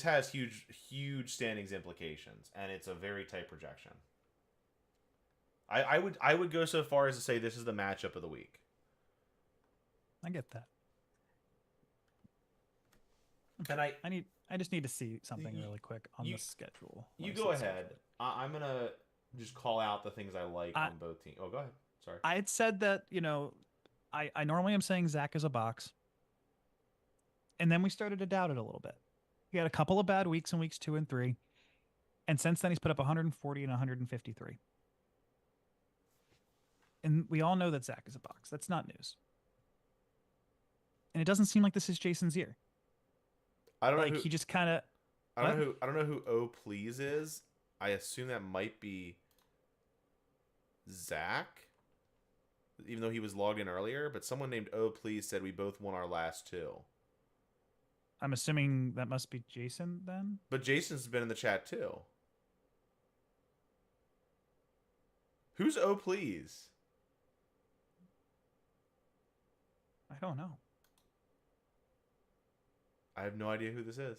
has huge standings implications, and it's a very tight projection. I would go so far as to say this is the matchup of the week. I get that. And I just need to see something really quick on the schedule. You go ahead. I'm gonna just call out the things I like on both teams. Oh, go ahead. Sorry. I had said that I normally am saying Zach is a box, and then we started to doubt it a little bit. He had a couple of bad weeks in weeks 2 and 3, and since then he's put up 140 and 153. And we all know that Zach is a box. That's not news. And it doesn't seem like this is Jason's year. I don't know Like who he just kind of. I don't know who Oh Please is. I assume that might be Zach, even though he was logged in earlier. But someone named Oh Please said we both won our last two. I'm assuming that must be Jason then. But Jason's been in the chat too. Who's Oh Please? I don't know. I have no idea who this is.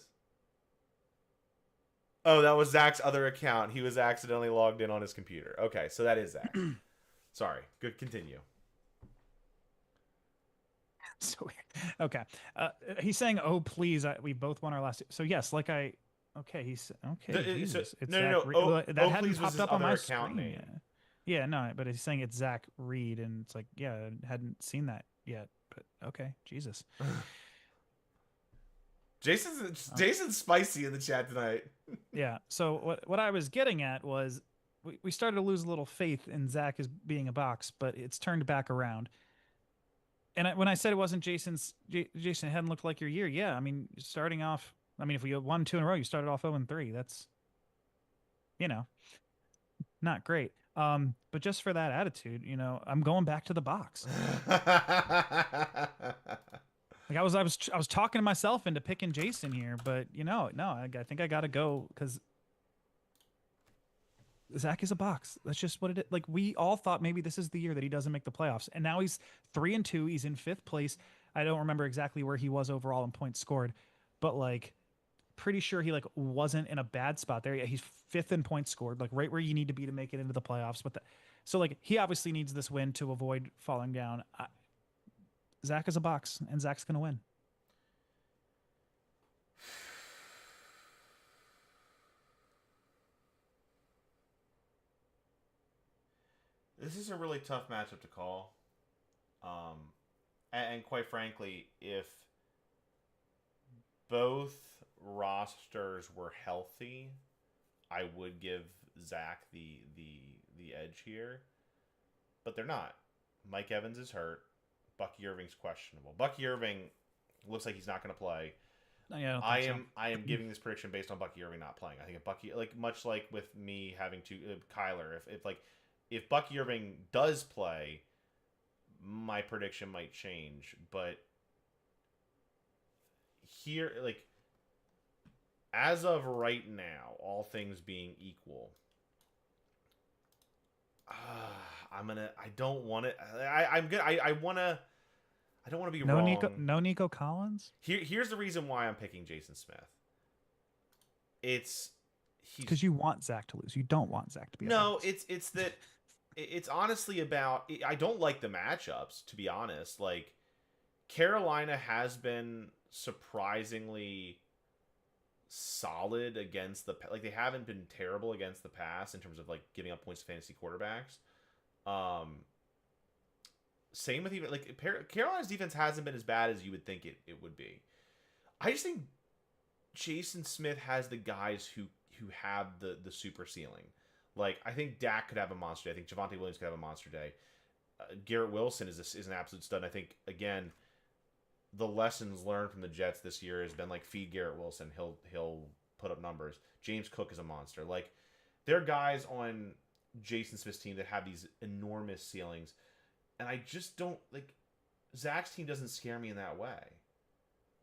Oh, that was Zach's other account. He was accidentally logged in on his computer. Okay, so that is Zach. Sorry. Good. Continue. So weird. Okay. He's saying, "Oh, please, we both won our last." So yes, like I. Okay, he's okay. Jesus, it's no. Zach Reed. That hadn't Please was popped his up on other my account screen. name. Yeah, no, but he's saying it's Zach Reed, and it's like, yeah, I hadn't seen that yet. But okay, Jesus. Jason's spicy in the chat tonight. Yeah. So what I was getting at was we started to lose a little faith in Zach as being a box, but it's turned back around. And when I said it wasn't Jason, it hadn't looked like your year. Yeah, I mean, starting off. I mean, if we won 2 in a row, you started off 0-3. That's, not great. But just for that attitude, I'm going back to the box. Like I was talking to myself into picking Jason here, but no, I think I got to go because Zach is a box. That's just what it is. Like we all thought maybe this is the year that he doesn't make the playoffs, and now he's 3-2. He's in 5th place. I don't remember exactly where he was overall in points scored, but like pretty sure he like wasn't in a bad spot there. Yeah, he's 5th in points scored, like right where you need to be to make it into the playoffs. So like he obviously needs this win to avoid falling down. Zach is a box, and Zach's gonna win. This is a really tough matchup to call. And quite frankly, if both rosters were healthy, I would give Zach the edge here. But they're not. Mike Evans is hurt. Bucky Irving's questionable. Bucky Irving looks like he's not going to play. Yeah, I am giving this prediction based on Bucky Irving not playing. I think if Bucky, like much like with me having to Kyler, if Bucky Irving does play, my prediction might change. But here, like as of right now, all things being equal, I don't want it. I'm good. I want to. I don't want to be wrong. No Nico Collins? Here's the reason why I'm picking Jason Smith. It's because you want Zach to lose. You don't want Zach to be. No, it's that. It's honestly about. I don't like the matchups, to be honest. Like Carolina has been surprisingly solid against they haven't been terrible against the pass in terms of like giving up points to fantasy quarterbacks. Same with even like Carolina's defense hasn't been as bad as you would think it would be. I just think Jason Smith has the guys who have the super ceiling. Like I think Dak could have a monster day. I think Javonte Williams could have a monster day. Garrett Wilson is an absolute stud. And I think again, the lessons learned from the Jets this year has been like feed Garrett Wilson. He'll put up numbers. James Cook is a monster. Like there are guys on Jason Smith's team that have these enormous ceilings. And I just don't like Zach's team doesn't scare me in that way.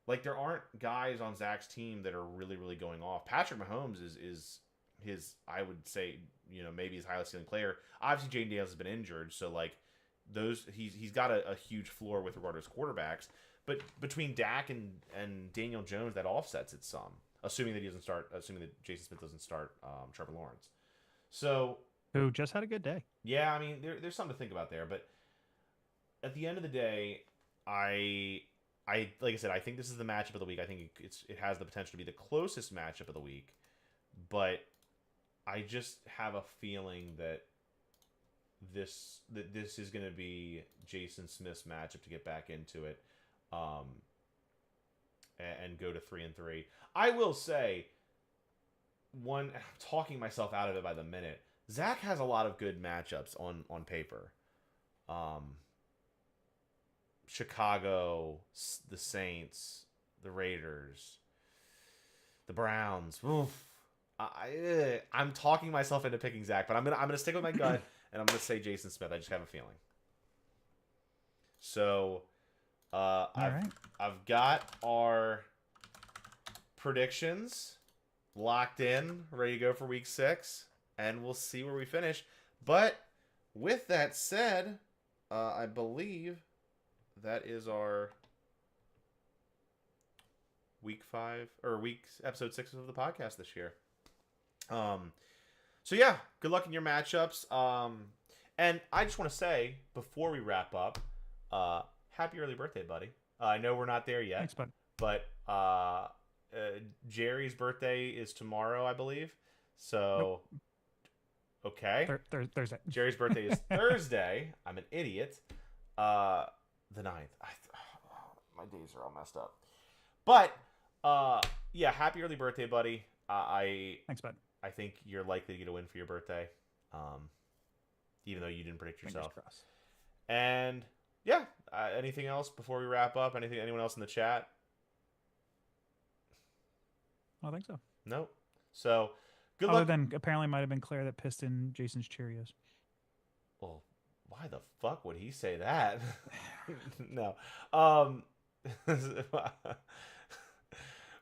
Like there aren't guys on Zach's team that are really, really going off. Patrick Mahomes is his, I would say, maybe his highest ceiling player. Obviously Jaden Daniels has been injured, so like he's got a huge floor with regard to his quarterbacks. But between Dak and Daniel Jones, that offsets it some. Assuming that Jason Smith doesn't start Trevor Lawrence. So who just had a good day. Yeah, I mean there's something to think about there, but at the end of the day, I like I said, I think this is the matchup of the week. I think it has the potential to be the closest matchup of the week, but I just have a feeling that this is going to be Jason Smith's matchup to get back into it. and go to 3-3. I will say, I'm talking myself out of it by the minute. Zach has a lot of good matchups on paper. Chicago, the Saints, the Raiders, the Browns. Oof. I'm talking myself into picking Zach, but I'm gonna stick with my gut and I'm gonna say Jason Smith. I just have a feeling. So, I've got our predictions locked in, ready to go for week 6, and we'll see where we finish. But with that said, I believe that is our week 5 or episode 6 of the podcast this year. So yeah, good luck in your matchups. And I just want to say before we wrap up, happy early birthday, buddy. I know we're not there yet. Thanks, bud. But Jerry's birthday is tomorrow, I believe. So, nope. Okay. Thursday. Jerry's birthday is Thursday. I'm an idiot. The 9th. My days are all messed up. But, yeah, happy early birthday, buddy. Thanks, bud. I think you're likely to get a win for your birthday, even though you didn't predict yourself. Fingers crossed. And yeah, anything else before we wrap up? Anyone else in the chat? I don't think so. Nope. So good luck. Other than apparently might have been Claire that pissed in Jason's Cheerios. Well, why the fuck would he say that? No.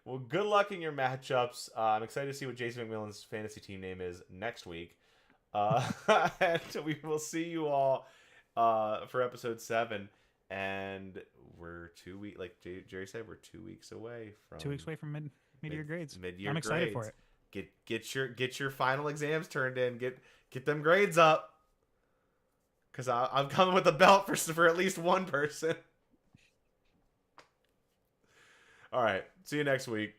Well, good luck in your matchups. I'm excited to see what Jason McMillan's fantasy team name is next week. And we will see you all for episode 7. And we're 2 weeks, like Jerry said, we're 2 weeks away from 2 weeks away from mid-year grades. Mid-year I'm excited grades. for it. Get your final exams turned in. Get them grades up. Because I'm coming with a belt for at least one person. All right. See you next week.